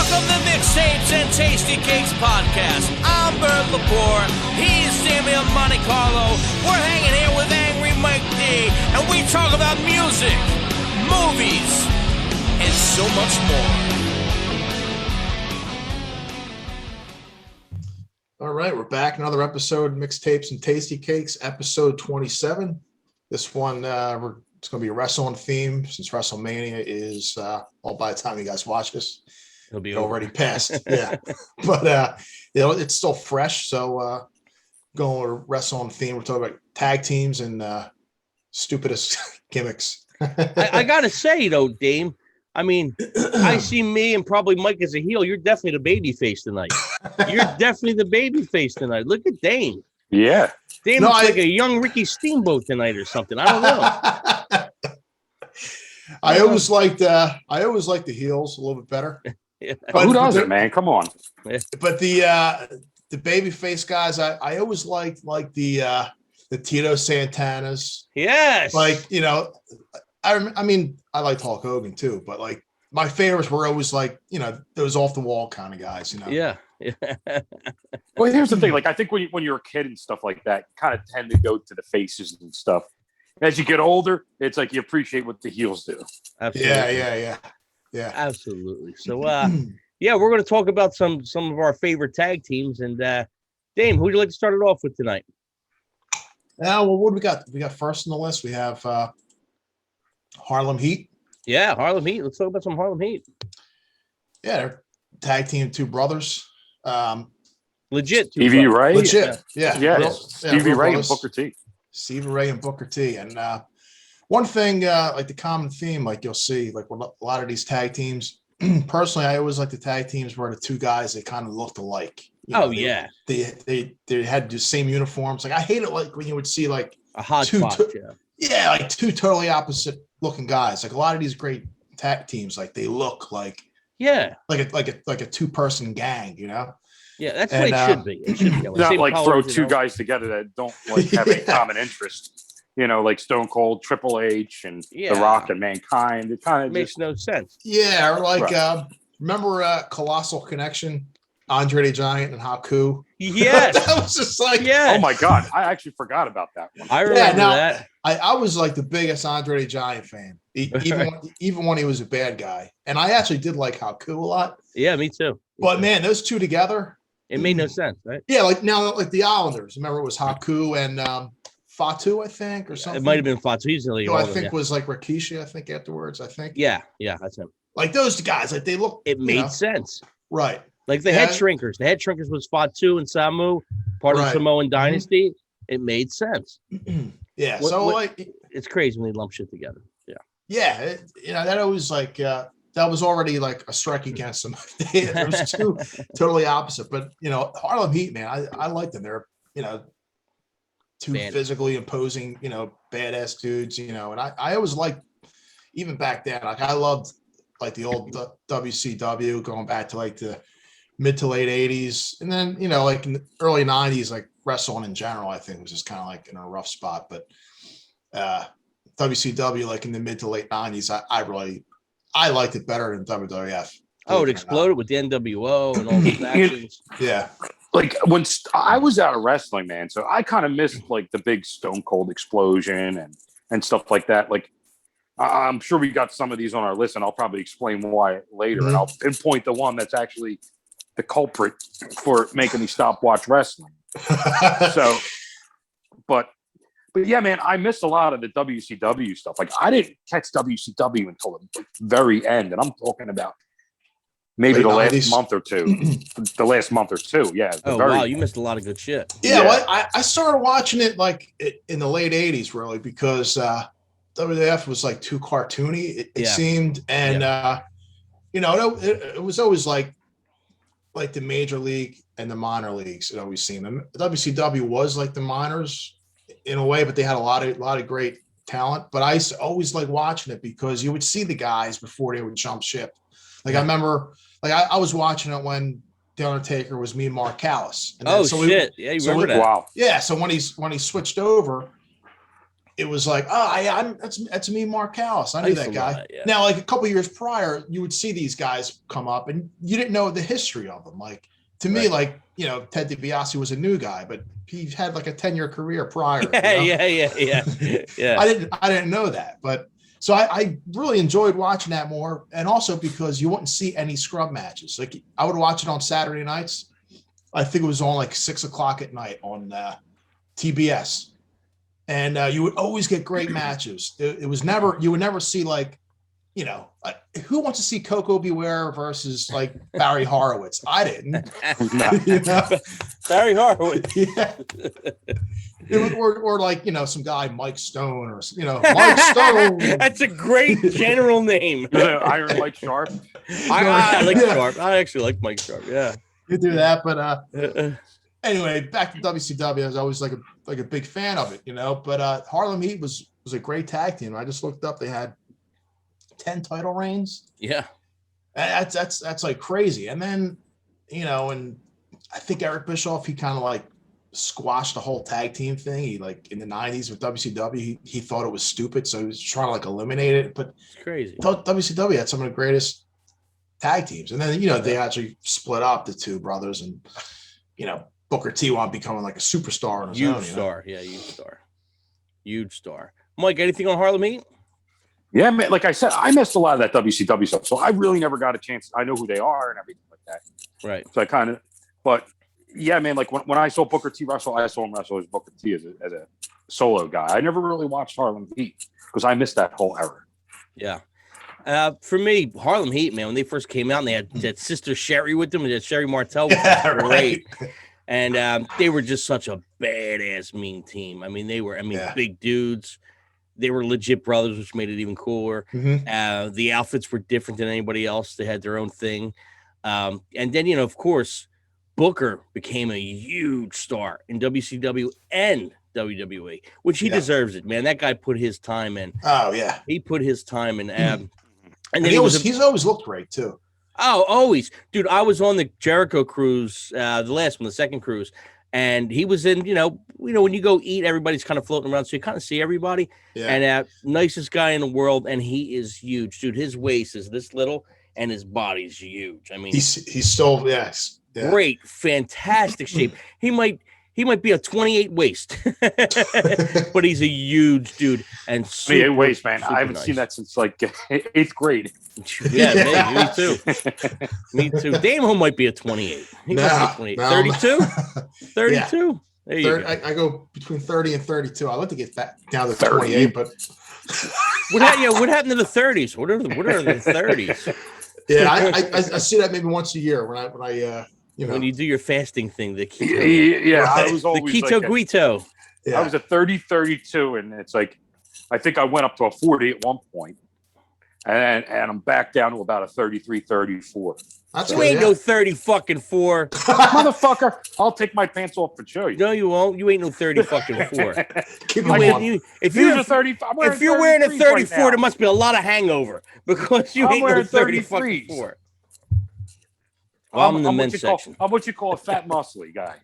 Welcome to Mixtapes and Tasty Cakes podcast. I'm Bert Lepore. He's Damian Montecarlo. We're hanging here with Angry Mike D, and we talk about music, movies, and so much more. All right, we're back. Another episode, Mixtapes and Tasty Cakes, episode 27. This one, it's going to be a wrestling theme since WrestleMania is, well, by the time you guys watch this, It'll be already passed. Yeah. But, it's still fresh. So, going with a wrestling theme. We're talking about tag teams and stupidest gimmicks. I got to say, though, Dame, I mean, I see me and probably Mike as a heel. You're definitely the baby face tonight. You're definitely the baby face tonight. Look at Dame. Yeah. Dame looks like a young Ricky Steamboat tonight or something. I don't know. I always liked the heels a little bit better. Yeah. But who doesn't, man? Come on. But the babyface guys, I always liked the Tito Santanas. Yes. Like, you know, I mean, I liked Hulk Hogan too, but like my favorites were always like, you know, those off the wall kind of guys, you know. Yeah. Well, here's the thing. Like, I think when you're a kid and stuff like that, you kind of tend to go to the faces and stuff. As you get older, it's like you appreciate what the heels do. Absolutely. Yeah. Absolutely. So, yeah, we're going to talk about some of our favorite tag teams. And Dame, who would you like to start it off with tonight? Now, well, what do we got? We got first on the list. We have Harlem Heat. Yeah, Harlem Heat. Let's talk about some Harlem Heat. Yeah, they're tag team, two brothers. Legit. Stevie Ray. Legit. Yeah. Stevie Ray and Booker T. Stevie Ray and Booker T. And one thing, like the common theme, like you'll see, like with a lot of these tag teams, personally, I always like the tag teams where the two guys, they kind of looked alike. You know, they had the same uniforms. Like I hate it, like when you would see like a hodgepodge. Like two totally opposite looking guys. Like a lot of these great tag teams, like they look like a two-person gang, you know. Yeah, that's the way it should be. It should be. Not like throw two guys together that don't like have any common interest. You know, like Stone Cold, Triple H, and The Rock and Mankind. It kind of makes no sense. Yeah, or like remember Colossal Connection, Andre the Giant and Haku? Yes. That was just like, oh my God, I actually forgot about that one. I remember that. I was like the biggest Andre the Giant fan, even when he was a bad guy. And I actually did like Haku a lot. Yeah, me too. But man, those two together, it made no sense, right? Yeah, like now, like the Islanders. Remember, it was Haku and Fatu, I think, or something. It might have been Fatu. He's really I think was like Rikishi. I think afterwards. I think. Yeah, that's him. Like those guys, like they look. It made sense, right? Like the head shrinkers. The head shrinkers was Fatu and Samu, part of the Samoan dynasty. It made sense. Yeah. It's crazy when they lump shit together. Yeah. Yeah, that always like. That was already like a strike against them. It was two totally opposite. But, you know, Harlem Heat, man, I like them. They're, you know, two physically imposing, you know, badass dudes, you know. And I always liked, even back then, like I loved like the old WCW going back to like the mid to late 80s. And then, you know, like in the early 90s, like wrestling in general, I think was just kind of like in a rough spot. But WCW, like in the mid to late 90s, I liked it better than WWF. Oh, it exploded with the NWO and all those actions. Yeah. Like when I was out of wrestling, man, so I kind of missed like the big Stone Cold explosion and stuff like that. Like I'm sure we got some of these on our list, and I'll probably explain why later. And I'll pinpoint the one that's actually the culprit for making me stop watch wrestling. But yeah, man, I missed a lot of the WCW stuff. Like I didn't catch WCW until the very end, and I'm talking about maybe the last month or two. Yeah. Wow, you missed a lot of good shit. Yeah. Well, I started watching it like in the late 80s, really, because WWF was like too cartoony, it seemed. And, you know, it was always like the major league and the minor leagues. It always seemed. And WCW was like the minors in a way, but they had a lot of great talent. But I used to always like watching it because you would see the guys before they would jump ship. Like I remember, like I was watching it when the Undertaker was me and Mark Callis. And shit! Yeah, you remember that? Wow. Yeah. So when he switched over, it was like, that's me, Mark Callis. I knew that guy. That, yeah. Now, like a couple years prior, you would see these guys come up, and you didn't know the history of them. Like to me, like Ted DiBiase was a new guy, but he had like a 10-year career prior. Yeah. I didn't know that, but so I really enjoyed watching that more, and also because you wouldn't see any scrub matches. Like I would watch it on Saturday nights. I think it was on like 6:00 at night on TBS. And you would always get great matches. It was never, you would never see like, who wants to see Coco Beware versus like Barry Horowitz? I didn't. Barry Horowitz. Yeah. Or like, some guy, Mike Stone or, Mike Stone. That's a great general name. Iron Mike Sharp. I like Sharp. I actually like Mike Sharp. Yeah. You do that, but anyway, back to WCW. I was always like a big fan of it, But Harlem Heat was a great tag team. I just looked up; they had 10 title reigns. Yeah, that's like crazy. And then, and I think Eric Bischoff, he kind of like squashed the whole tag team thing. He like in the '90s with WCW, he thought it was stupid, so he was trying to like eliminate it. But it's crazy. WCW had some of the greatest tag teams, and then they actually split up the two brothers, and Booker T wound becoming like a superstar on his own. Star. Yeah, huge star. Mike, anything on Harlem Heat? Yeah, man, like I said, I missed a lot of that WCW stuff, so I really never got a chance. I know who they are and everything like that. Right. So I kind of, but yeah, man, like when I saw Booker T wrestle, I saw him wrestle as Booker T as a solo guy. I never really watched Harlem Heat because I missed that whole era. Yeah. For me, Harlem Heat, man, when they first came out and they had that Sister Sherry with them, and that Sherry Martel was great. Right. And they were just such a badass mean team. I mean, big dudes. They were legit brothers, which made it even cooler. Mm-hmm. The outfits were different than anybody else. They had their own thing. And then, of course, Booker became a huge star in WCW and WWE, which he deserves it, man. That guy put his time in. Oh, yeah. He put his time in. And then he's always looked great, too. Oh, always. Dude, I was on the Jericho cruise, the last one, the second cruise, and he was in, when you go eat, everybody's kind of floating around, so you kind of see everybody. Yeah. And nicest guy in the world, and he is huge. Dude, his waist is this little, and his body's huge. I mean, he's still, yes. Yeah. Great, fantastic shape. He might be a 28 waist, but he's a huge dude. And 28 waist, man. I haven't seen that since like 8th grade. Yeah, me too. Me too. Damo might be a 28. He might be 28. 32? 32? Yeah. There you go. I go between 30 and 32. I'd like to get that down to 28, but what happened to the 30s? What are the 30s? Yeah, I see that maybe once a year when I when you do your fasting thing, the keto. Yeah, I was always the keto guito. I was a 30-32, and it's like I think I went up to a 40 at one point. And I'm back down to about a 33-34. You ain't no 30-fucking-4. Motherfucker, I'll take my pants off and show you. No, you won't. You ain't no 30-fucking-4. If you're wearing a 34, right, there must be a lot of hangover because you ain't no 30-fucking-4. Well, I'm in the men's section. I'm what you call a fat muscly guy.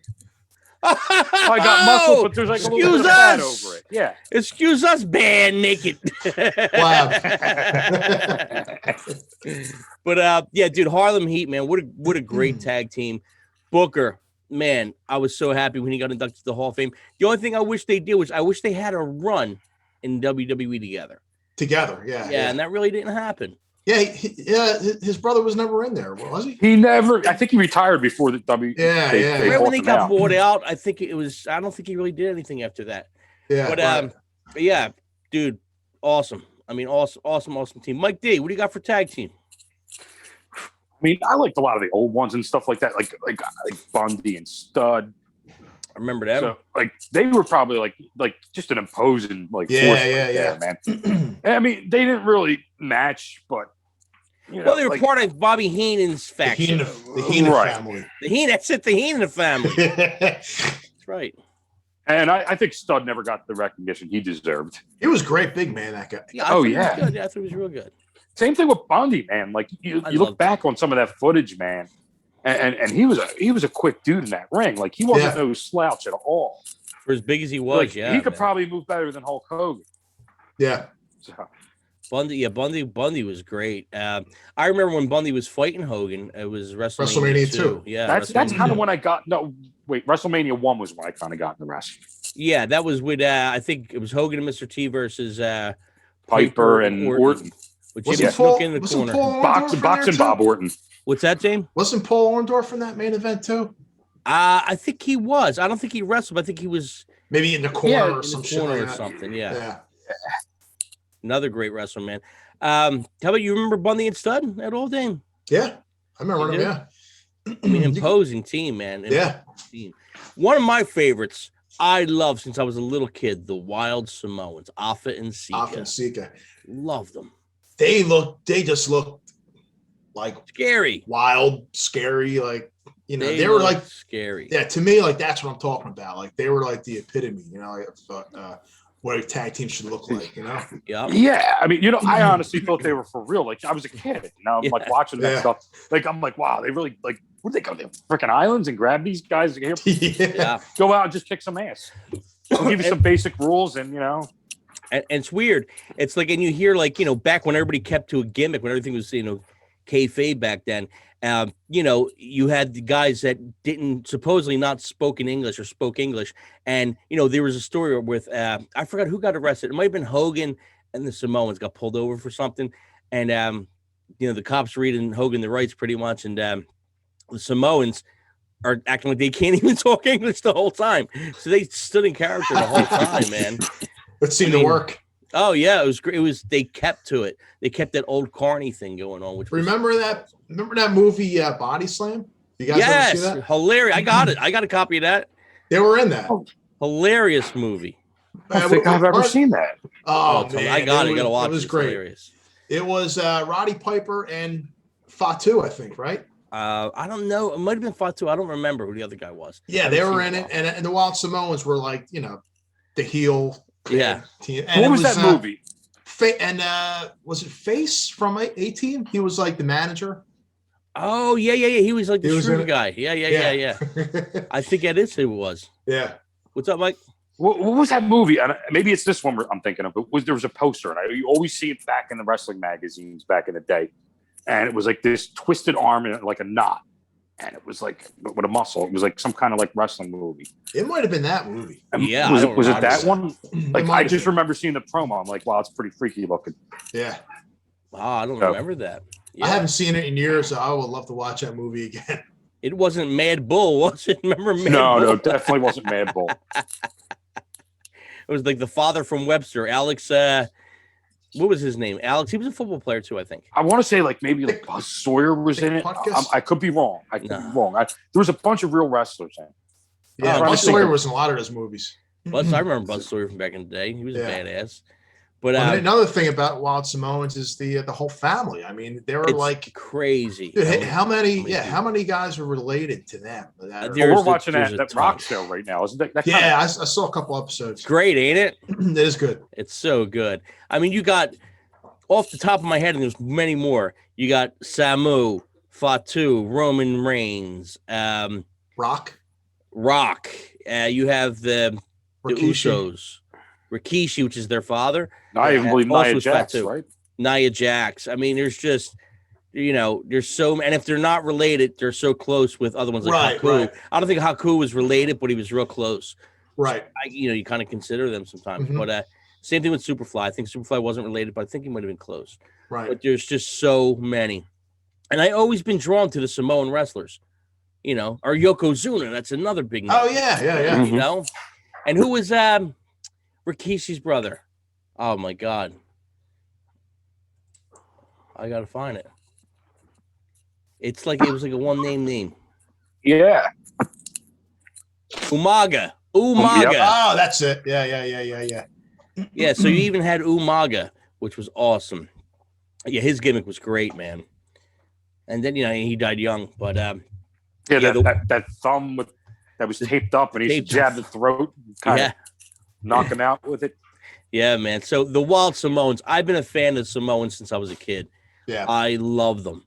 I got muscle, but there's like a little bit of fat over it. Yeah. Excuse us, bad naked. Wow. But yeah, dude, Harlem Heat, man, what a great tag team. Booker, man, I was so happy when he got inducted to the Hall of Fame. The only thing I wish they did was I wish they had a run in WWE together. Yeah. Yeah, and that really didn't happen. Yeah, his brother was never in there, was he? He never. I think he retired before the W. Yeah. Right when he got bought out, I think it was. I don't think he really did anything after that. Yeah, but yeah, dude, awesome. I mean, awesome team. Mike D, what do you got for tag team? I mean, I liked a lot of the old ones and stuff like that, like Bundy and Stud. I remember them. So, like, they were probably like just an imposing force. Yeah, man. I mean, they didn't really match, but. Well, they were part of Bobby Heenan's faction. The Heenan family. The Heenan family. That's right. And I think Stud never got the recognition he deserved. He was great, big man, that guy. Yeah, I thought he was good. Real good. Same thing with Bundy, man. Like you look back on some of that footage, man, and he was a quick dude in that ring. Like he wasn't no slouch at all. For as big as he was, he could probably move better than Hulk Hogan. Yeah. So. Bundy was great. I remember when Bundy was fighting Hogan. It was WrestleMania 2. Yeah, that's kind of when I got. No, wait, WrestleMania 1 was when I kind of got in the wrestling. Yeah, that was with I think it was Hogan and Mr. T versus Piper and Orton. With Jimmy Snook in the corner. Boxing Bob Orton. What's that, James? Wasn't Paul Orndorff in that main event too? I think he was. I don't think he wrestled. I think he was maybe in the corner or some shit or something. Yeah. Another great wrestler, man. How about you? Remember Bundy and Stud at all, Dane? Yeah, I remember him. Yeah. I mean, imposing team, man. Team. One of my favorites. I love since I was a little kid, the Wild Samoans, Afa and Sika. Love them. They just looked like scary, wild, scary. Like, they were like scary. Yeah, to me, like that's what I'm talking about. Like they were like the epitome, what a tag team should look like, Yeah, I mean, I honestly thought they were for real. Like I was a kid, I'm like watching that stuff. Like I'm like, wow, they really like. Would they go to freaking islands and grab these guys here? Yeah. Go out and just kick some ass. We'll give you some basic rules, and And it's weird. It's like, and you hear like, back when everybody kept to a gimmick, when everything was, kayfabe back then, you had the guys that didn't supposedly not spoke English or spoke English. And, there was a story with, I forgot who got arrested. It might've been Hogan and the Samoans got pulled over for something. And, the cops reading Hogan the rights pretty much. And, the Samoans are acting like they can't even talk English the whole time. So they stood in character the whole time, man. It seemed to work. Oh yeah, it was great. They kept to it. They kept that old Carney thing going on. Remember that movie Body Slam? You guys ever see that? Hilarious. I got it. I got a copy of that. They were in that. Hilarious movie. I don't think I've ever seen that. Oh man, I got it. You gotta watch it. It was great. Hilarious. It was Roddy Piper and Fatu, I think, right? I don't know. It might have been Fatu. I don't remember who the other guy was. Yeah, they were in it, and the Wild Samoans were like, the heel. Yeah. Team. And what was that movie? Was it Face from A-Team? He was like the manager. Oh yeah. He was like the shooter guy. Yeah. I think that is who it was. Yeah. What's up, Mike? What was that movie? Maybe it's this one I'm thinking of. But there was a poster, and you always see it back in the wrestling magazines back in the day. And it was like this twisted arm and like a knot. And it was like with a muscle. It was like some kind of like wrestling movie. It might have been that movie. Yeah. Was it that one? Like I just remember seeing the promo. I'm like, wow, it's pretty freaky looking. Yeah. Wow, I don't remember that. Yeah. I haven't seen it in years, so I would love to watch that movie again. It wasn't Mad Bull, was it? Remember Mad Bull? No, definitely wasn't Mad Bull. It was like the father from Webster, Alex. What was his name? Alex. He was a football player too, I think. I want to say like maybe like Buzz Sawyer was in it. I could be wrong. There was a bunch of real wrestlers in it. Yeah, Buzz Sawyer was in a lot of those movies. I remember Buzz Sawyer from back in the day. He was a badass. But another thing about Wild Samoans is the whole family. I mean, they were like crazy. Dude, how many guys are related to them? We're watching that rock show right now, isn't that? I saw a couple episodes. Great, ain't it? It is good. It's so good. I mean, you got off the top of my head, and there's many more. You got Samu, Fatu, Roman Reigns, Rock. You have the Usos. Rikishi, which is their father. I even believe Nia Jax, right? Nia Jax. I mean, there's just, there's so, and if they're not related, they're so close with other ones like Haku. Right. I don't think Haku was related, but he was real close. Right. So you kind of consider them sometimes. Mm-hmm. But same thing with Superfly. I think Superfly wasn't related, but I think he might have been close. Right. But there's just so many. And I always been drawn to the Samoan wrestlers, or Yokozuna. That's another big name. Oh, yeah. Mm-hmm. And who was Rikishi's brother? Oh my God. I gotta find it. It was like a one name. Yeah. Umaga. Yep. Oh, that's it. Yeah. Yeah, so you even had Umaga, which was awesome. Yeah, his gimmick was great, man. And then he died young, but that thumb that was taped up and he jabbed the throat, kind of knock him out with it. Yeah, man. So the Wild Samoans, I've been a fan of Samoans since I was a kid. Yeah. I love them.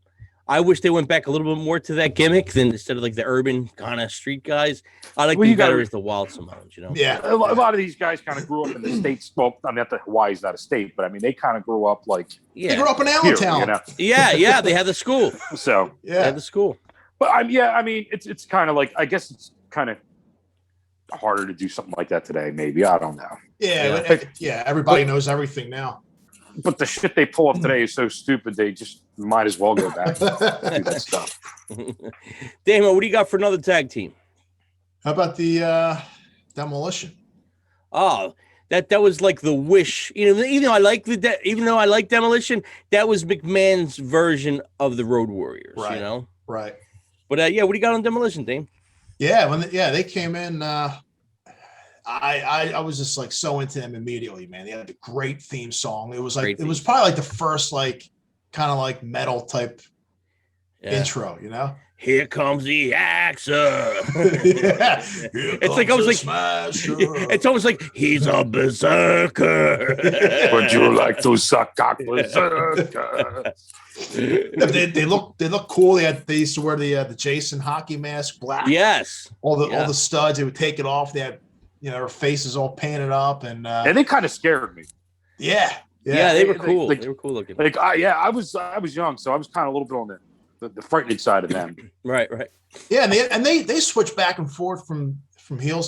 I wish they went back a little bit more to that gimmick than instead of like the urban kind of street guys. I like them better as the Wild Samoans, you know? Yeah. A lot of these guys kind of grew up in the States. Well, I mean, not that Hawaii's not a state, but I mean, they kind of grew up like. They grew up in Allentown. You know? Yeah. They had the school. So, yeah. They had the school. But I mean, it's kind of like, I guess it's kind of harder to do something like that today, maybe. I don't know. Yeah. Everybody knows everything now. But the shit they pull up today is so stupid. They just might as well go back and do that stuff. Damo, what do you got for another tag team? How about the Demolition? Oh, that was like the Wish. You know, even though I like Demolition, that was McMahon's version of the Road Warriors. Right. You know, right. But what do you got on Demolition, Dame? Yeah, they came in. I was just like so into them immediately, man. They had a great theme song. It was like was probably like the first like kind of like metal type intro, you know. Here comes the Axer. It's like almost like it's almost like he's a berserker. Would you like to suck cock, berserker? They look cool. They used to wear the Jason hockey mask, black. Yes. All the studs. They would take it off. They had their faces all painted up, and they kind of scared me. Yeah, they were cool. They were cool looking. I was young, so I was kind of a little bit on the frightening side of them. Right. Yeah, and they switched back and forth from heels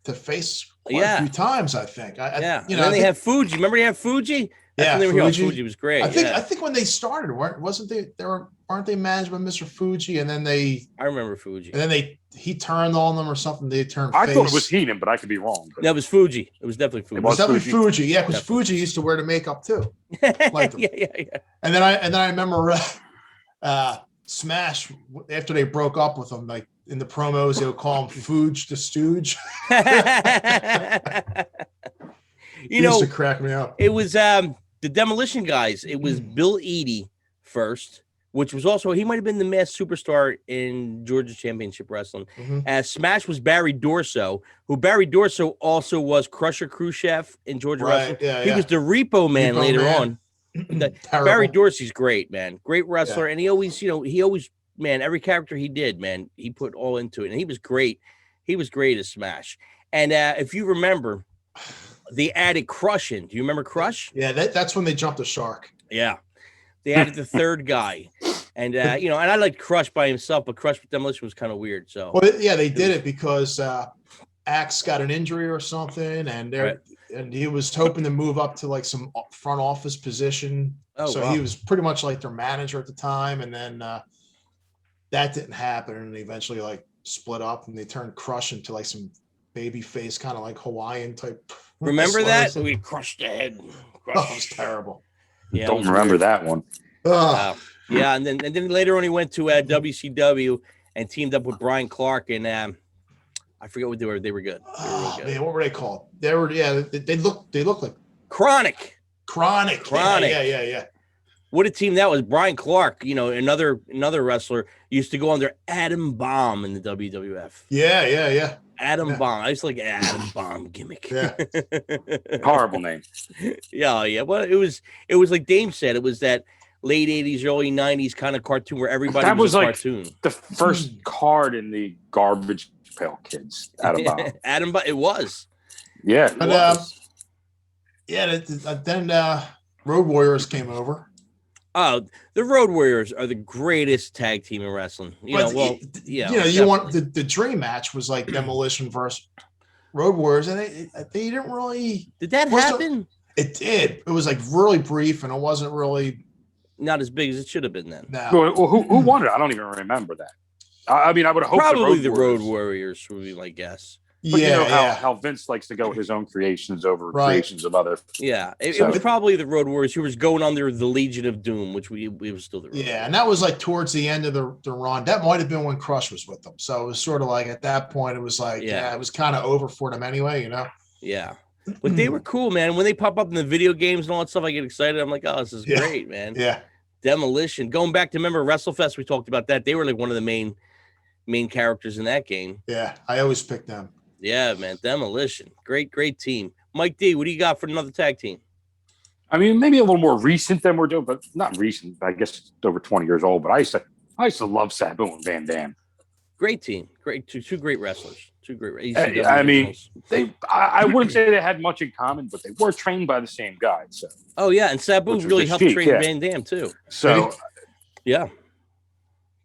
to face quite a few times. I think. And then they have Fuji. Remember they have Fuji? Fuji was great. I think when they started, aren't they managed by Mr. Fuji? And then I remember Fuji. And then he turned on them or something. They turned. I thought it was Heenan, but I could be wrong. That it was Fuji. It was definitely Fuji. It was definitely Fuji. Yeah, because Fuji used to wear the makeup too. Like yeah. And then I remember Smash after they broke up with him, like in the promos, they would call him Fuge the Stooge. Used to crack me up. It was the Demolition guys. It was Bill Eadie first, which was also he might have been the masked superstar in Georgia Championship Wrestling. As Smash was Barry Dorso, who Barry Dorso also was Crusher Khrushchev in Georgia Wrestling. Yeah, he was the Repo Man later on. Barry Dorsey's great, man. Great wrestler. And he always, man, every character he did, man, he put all into it. And he was great. He was great as Smash. And if you remember, they added Crush in. Do you remember Crush? Yeah, that's when they jumped the shark. Yeah. They added the third guy. And, and I liked Crush by himself, but Crush with Demolition was kind of weird. So, well, yeah, they did it because Axe got an injury or something, and and he was hoping to move up to like some front office position. He was pretty much like their manager at the time, and then that didn't happen, and they eventually like split up, and they turned Crush into like some baby face kind of like Hawaiian type. Remember that? We crushed the head. Oh, it was terrible. Yeah, don't remember that one. Yeah, and then later on he went to WCW and teamed up with Brian Clark, and I forget what they were. They were good. Man, what were they called? They looked like Chronic. Yeah. What a team that was. Brian Clark, another wrestler, used to go under Adam Bomb in the WWF. Yeah. Adam Bomb. I used to like Adam Bomb gimmick. Yeah. Horrible name. Yeah. Well, it was like Dame said, it was that late 80s, early 90s kind of cartoon where everybody was a like cartoon. The first card in the Garbage Pail Kids. Adam Bomb. Adam Bomb. It was. Yeah. Then Road Warriors came over. Oh, the Road Warriors are the greatest tag team in wrestling. You want the dream match was like Demolition versus Road Warriors, and they didn't really. Did that happen? It did. It was like really brief, and it wasn't really not as big as it should have been then. No. Well, who won it? I don't even remember that. I mean, I would hope probably the Road Warriors would be my guess. But you know how Vince likes to go with his own creations over creations of other. Yeah, it was probably the Road Warriors who was going under the Legion of Doom, which we was still the Road Warriors. And that was like towards the end of the run. That might have been when Crush was with them. So it was sort of like at that point, it was like, it was kind of over for them anyway, Yeah. But they were cool, man. When they pop up in the video games and all that stuff, I get excited. I'm like, oh, this is great, man. Yeah. Demolition. Going back to remember WrestleFest, we talked about that. They were like one of the main characters in that game. Yeah, I always pick them. Yeah, man. Demolition. Great team. Mike D, what do you got for another tag team? I mean, maybe a little more recent than we're doing, but not recent. I guess it's over 20 years old. But I used to love Sabu and Van Dam. Great team. Great. Two great wrestlers. Two great. I mean, I wouldn't say they had much in common, but they were trained by the same guy. So. Oh yeah, and Sabu really helped train Van Dam too. So, yeah,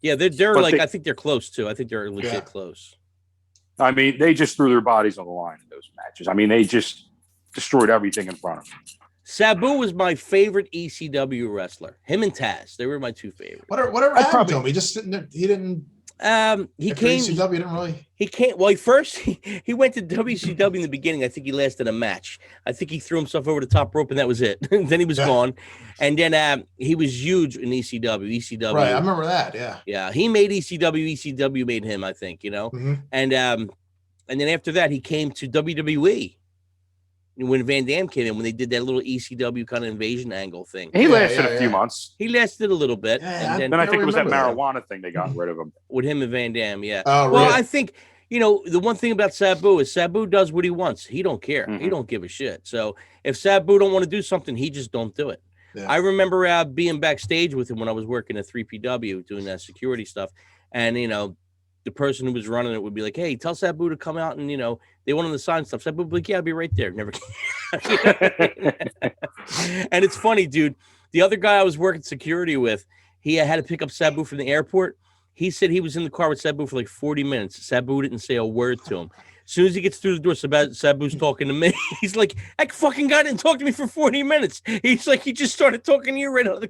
they're like, I think they're close too. I think they're legit close. I mean, they just threw their bodies on the line in those matches. I mean, they just destroyed everything in front of them. Sabu was my favorite ECW wrestler. Him and Taz, they were my two favorites. Whatever happened to him? He didn't. He came. ECW didn't really. He came. Well, he went to WCW in the beginning. I think he lasted a match. I think he threw himself over the top rope and that was it. Then he was gone. And then he was huge in ECW. ECW. Right, I remember that. Yeah. Yeah, he made ECW. ECW made him. I think And then after that, he came to WWE. When Van Dam came in, when they did that little ECW kind of invasion angle thing. He lasted a few months. He lasted a little bit. And then I think it was that marijuana thing they got rid of him. With him and Van Dam, yeah. Oh, well, really? I think, the one thing about Sabu is Sabu does what he wants. He don't care. He don't give a shit. So if Sabu don't want to do something, he just don't do it. Yeah. I remember being backstage with him when I was working at 3PW doing that security stuff. And, the person who was running it would be like, hey, tell Sabu to come out and, they want him to sign stuff. Sabu would be like, yeah, I'll be right there. Never. And it's funny, dude. The other guy I was working security with, he had to pick up Sabu from the airport. He said he was in the car with Sabu for like 40 minutes. Sabu didn't say a word to him. As soon as he gets through the door, Sabu's talking to me. He's like, that fucking guy didn't talk to me for 40 minutes. He's like, he just started talking to you right out.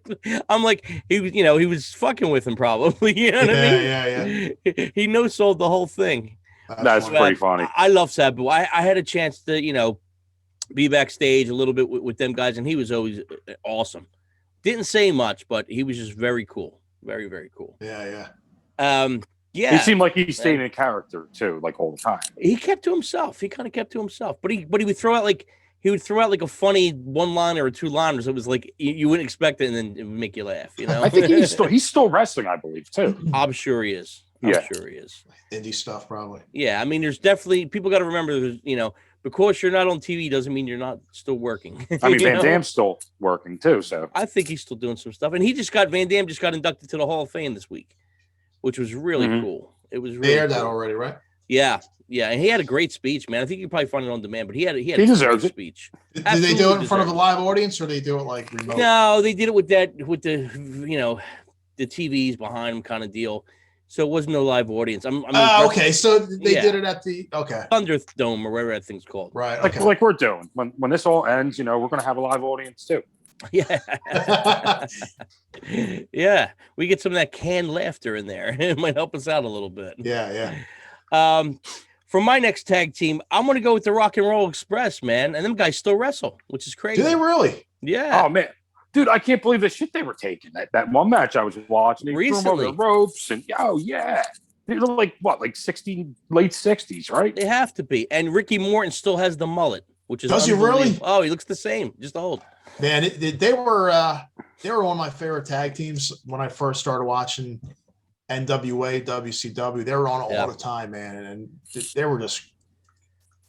I'm like, he was, he was fucking with him probably. You know what I mean? Yeah. He no-sold the whole thing. That's pretty funny. I love Sabu. I had a chance to, be backstage a little bit with them guys, and he was always awesome. Didn't say much, but he was just very cool. Very, very cool. Yeah. Yeah. He seemed like he stayed in character too, like all the time. He kept to himself. He kind of kept to himself, but he would throw out like a funny one-liner or two-liners. It was like you wouldn't expect it, and then it would make you laugh. I think he's still wrestling, I believe, too. I'm sure he is. I'm sure he is. Indie stuff, probably. Yeah, I mean, there's definitely people got to remember. Because you're not on TV doesn't mean you're not still working. I mean, Van Dam's still working too, so I think he's still doing some stuff, and Van Dam just got inducted to the Hall of Fame this week, which was really cool. It was really they aired cool. that already, right? Yeah, and he had a great speech, man. I think you probably find it on demand, but he had a deserves great speech. Did they do it in front of a live audience, or they do it like remote? No, they did it with the the TVs behind them kind of deal. So it wasn't no live audience. Okay. So they did it at the Thunderdome or whatever that thing's called. Right. Okay. Like we're doing. When this all ends, we're going to have a live audience too. Yeah. Yeah. We get some of that canned laughter in there. It might help us out a little bit. Yeah. For my next tag team, I'm going to go with the Rock and Roll Express, man. And them guys still wrestle, which is crazy. Do they really? Yeah. Oh, man. Dude, I can't believe the shit they were taking. That one match I was watching, they threw them over the ropes, and they're like what, like late 60s, right? They have to be. And Ricky Morton still has the mullet, which is does he really? Oh, he looks the same, just old. Man, they were one of my favorite tag teams when I first started watching NWA, WCW. They were on all the time, man, and they were just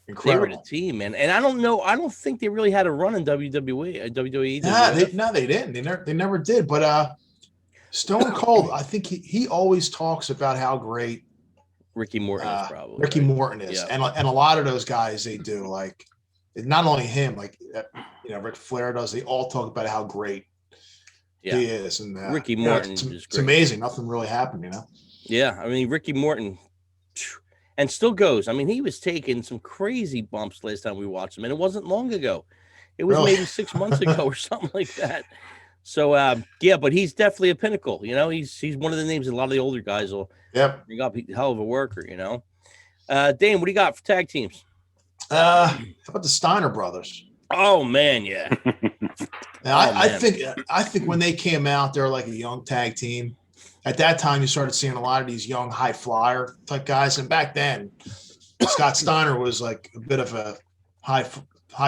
incredible. They were the team, man. And I don't think they really had a run in WWE. No, they didn't. They never did. But Stone Cold, I think he always talks about how great Ricky Morton is probably. Ricky Morton is. And a lot of those guys, they do. Like, not only him, like, Ric Flair does. They all talk about how great he is. And Ricky Morton is great. It's amazing. Nothing really happened, Yeah, I mean, Ricky Morton... And still goes. I mean, he was taking some crazy bumps last time we watched him, and it wasn't long ago. It was maybe 6 months ago or something like that. So, but he's definitely a pinnacle. He's one of the names a lot of the older guys will bring up. He's a hell of a worker. Dane, what do you got for tag teams? How about the Steiner Brothers? Oh man, yeah. I think when they came out, they were like a young tag team. At that time, you started seeing a lot of these young high flyer type guys, and back then, Scott Steiner was like a bit of a high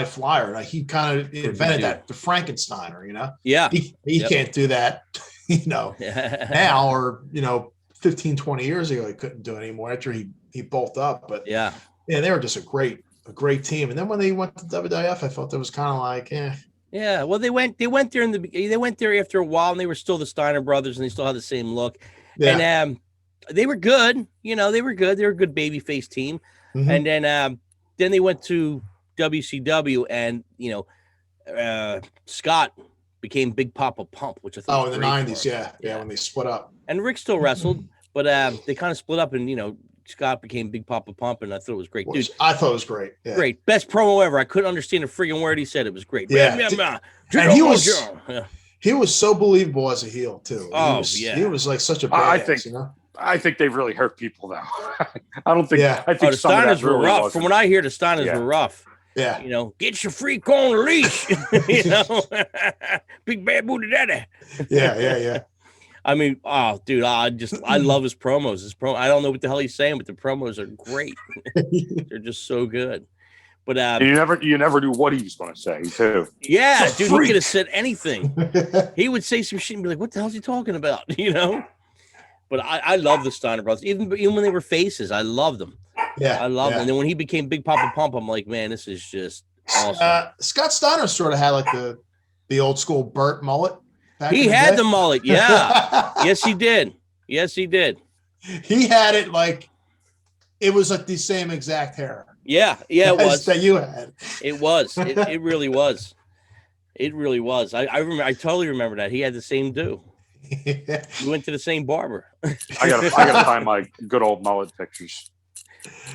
flyer. Like he kind of invented that, the Frankensteiner. Yeah, he can't do that, now or 15, 20 years ago he couldn't do it anymore after he bulked up. But they were just a great team. And then when they went to WWF, I felt it was kind of like Yeah, well, they went there they went there after a while, and they were still the Steiner Brothers, and they still had the same look. Yeah. And they were good. They were good. They were a good babyface team. Mm-hmm. And then they went to WCW, and Scott became Big Papa Pump, which I thought. In the '90s, yeah, when they split up. And Rick still wrestled, but they kind of split up, and Scott became Big Papa Pump, and I thought it was great. Dude, I thought it was great. Yeah. Great. Best promo ever. I couldn't understand a friggin' word he said. It was great. Yeah. And he was so believable as a heel, too. He was like such a badass, I think they really hurt people now. I don't think. Yeah. I think the Steiners were rough. Wasn't. From what I hear, the Steiners were rough. Yeah. Get your freak on a leash. Big bad booty daddy. Yeah. I mean, dude, I love his promos. I don't know what the hell he's saying, but the promos are great. They're just so good. But you never knew what he was going to say, too. Yeah, dude, he could have said anything. He would say some shit and be like, "What the hell's he talking about?" But I love the Steiner Brothers, even when they were faces. I loved them. Yeah, I loved them. And then when he became Big Papa Pump, I'm like, man, this is just awesome. Scott Steiner sort of had like the old school Burt mullet. He had the mullet, yeah. Yes, he did. He had it like it was like the same exact hair. Yeah, it was that you had. It was. It really was. It really was. I remember. I totally remember that. He had the same do. We went to the same barber. I gotta find my good old mullet pictures.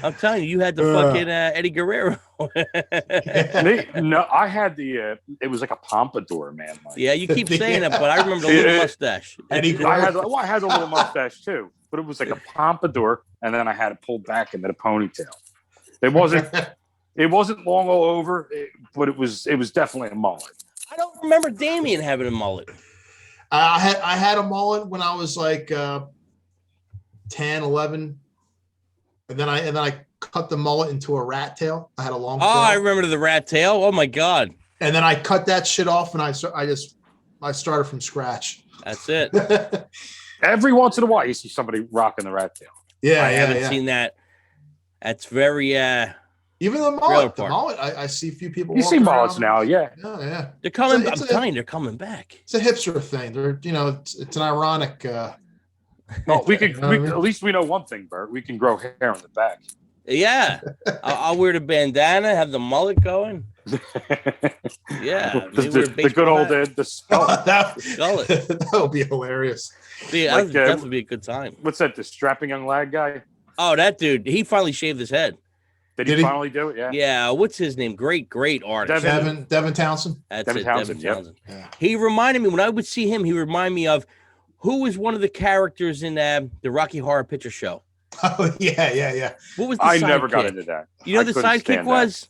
I'm telling you, you had the fucking Eddie Guerrero. No, I had it was like a pompadour, man. Yeah, you keep saying that, but I remember the little mustache. I had a little mustache too, but it was like a pompadour, and then I had it pulled back into the ponytail. It wasn't long all over, but it was definitely a mullet. I don't remember Damien having a mullet. I had a mullet when I was like 10, 11. And then I cut the mullet into a rat tail. I had a long tail. I remember the rat tail. Oh my God. And then I cut that shit off, and I started from scratch. That's it. Every once in a while you see somebody rocking the rat tail. I haven't seen that. That's very even the mullet. I see a few people. You see mullets now, yeah. Yeah. They're coming. I'm telling you, they're coming back. It's a hipster thing. They're it's an ironic. No, we could. At least we know one thing, Bert. We can grow hair on the back. Yeah, I'll wear the bandana, have the mullet going. Yeah, the good old the skull. That would be hilarious. Yeah, that would be a good time. What's that? The strapping young lad guy? Oh, that dude. He finally shaved his head. Did he finally do it? Yeah. Yeah. What's his name? Great artist. Devin Townsend. That's Devin it. Townsend, Devin Townsend. Yep. Yeah. He reminded me when I would see him. He reminded me of who was one of the characters in the Rocky Horror Picture Show. Oh yeah. What was the I sidekick? Never got into that. You know the sidekick was?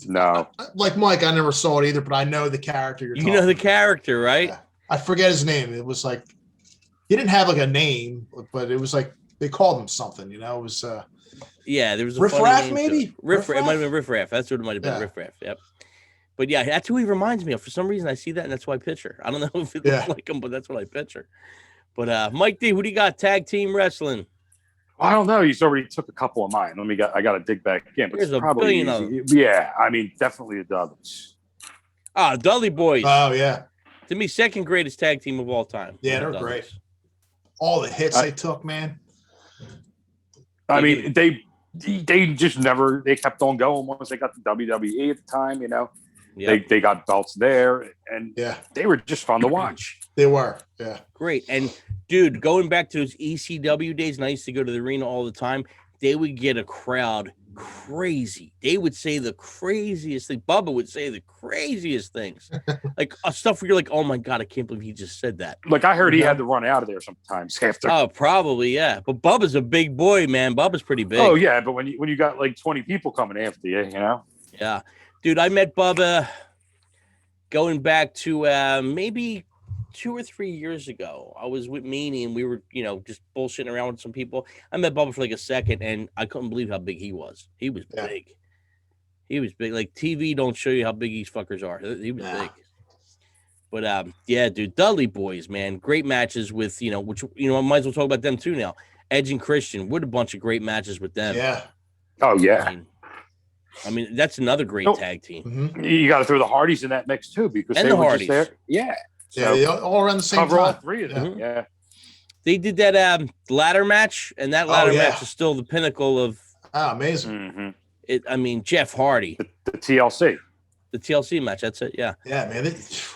No. Like Mike, I never saw it either, but I know the character you're talking about. You know the character, right? Yeah. I forget his name. It was like he didn't have like a name, but it was like they called him something. It was there was a Riff Raff, maybe. Riff Raff. It might have been Riff Raff. That's what it might have been. Yeah. Riff Raff. Yep. But yeah, that's who he reminds me of. For some reason, I see that, and that's why I picture. I don't know if it looks like him, but that's what I picture. But Mike D, who do you got? Tag team wrestling. I don't know. He's already took a couple of mine. I got to dig back in. But there's it's probably yeah. I mean, definitely the Dudleys. Dudley Boys. Oh yeah. To me, second greatest tag team of all time. Yeah, they're great. All the hits they took, man. I mean, they just never. They kept on going once they got the WWE at the time. They got belts there, and they were just fun to watch. They were, yeah, great. And dude, going back to those ECW days, and I used to go to the arena all the time. They would get a crowd crazy. They would say the craziest thing. Bubba would say the craziest things, like stuff where you're like, "Oh my God, I can't believe he just said that." Like I heard he had to run out of there sometimes after. Oh, probably, yeah. But Bubba's a big boy, man. Bubba's pretty big. Oh yeah, but when you got like 20 people coming after you, Yeah, dude, I met Bubba going back to maybe 2 or 3 years ago. I was with Meanie and we were, just bullshitting around with some people. I met Bubba for like a second and I couldn't believe how big he was. He was big. He was big. Like TV don't show you how big these fuckers are. He was big. But yeah, dude, Dudley Boys, man, great matches with, which I might as well talk about them too now. Edge and Christian, what a bunch of great matches with them. Yeah. Oh yeah. I mean, I mean, that's another great tag team. Mm-hmm. You got to throw the Hardys in that mix too, because And they the were Hardys. just there. Yeah. So yeah, all around the same cover time. all three of them. Yeah. They did that ladder match, and that ladder match is still the pinnacle of. Oh, amazing. Mm-hmm. It. I mean, Jeff Hardy. The TLC. The TLC match. That's it. Yeah. Yeah, man.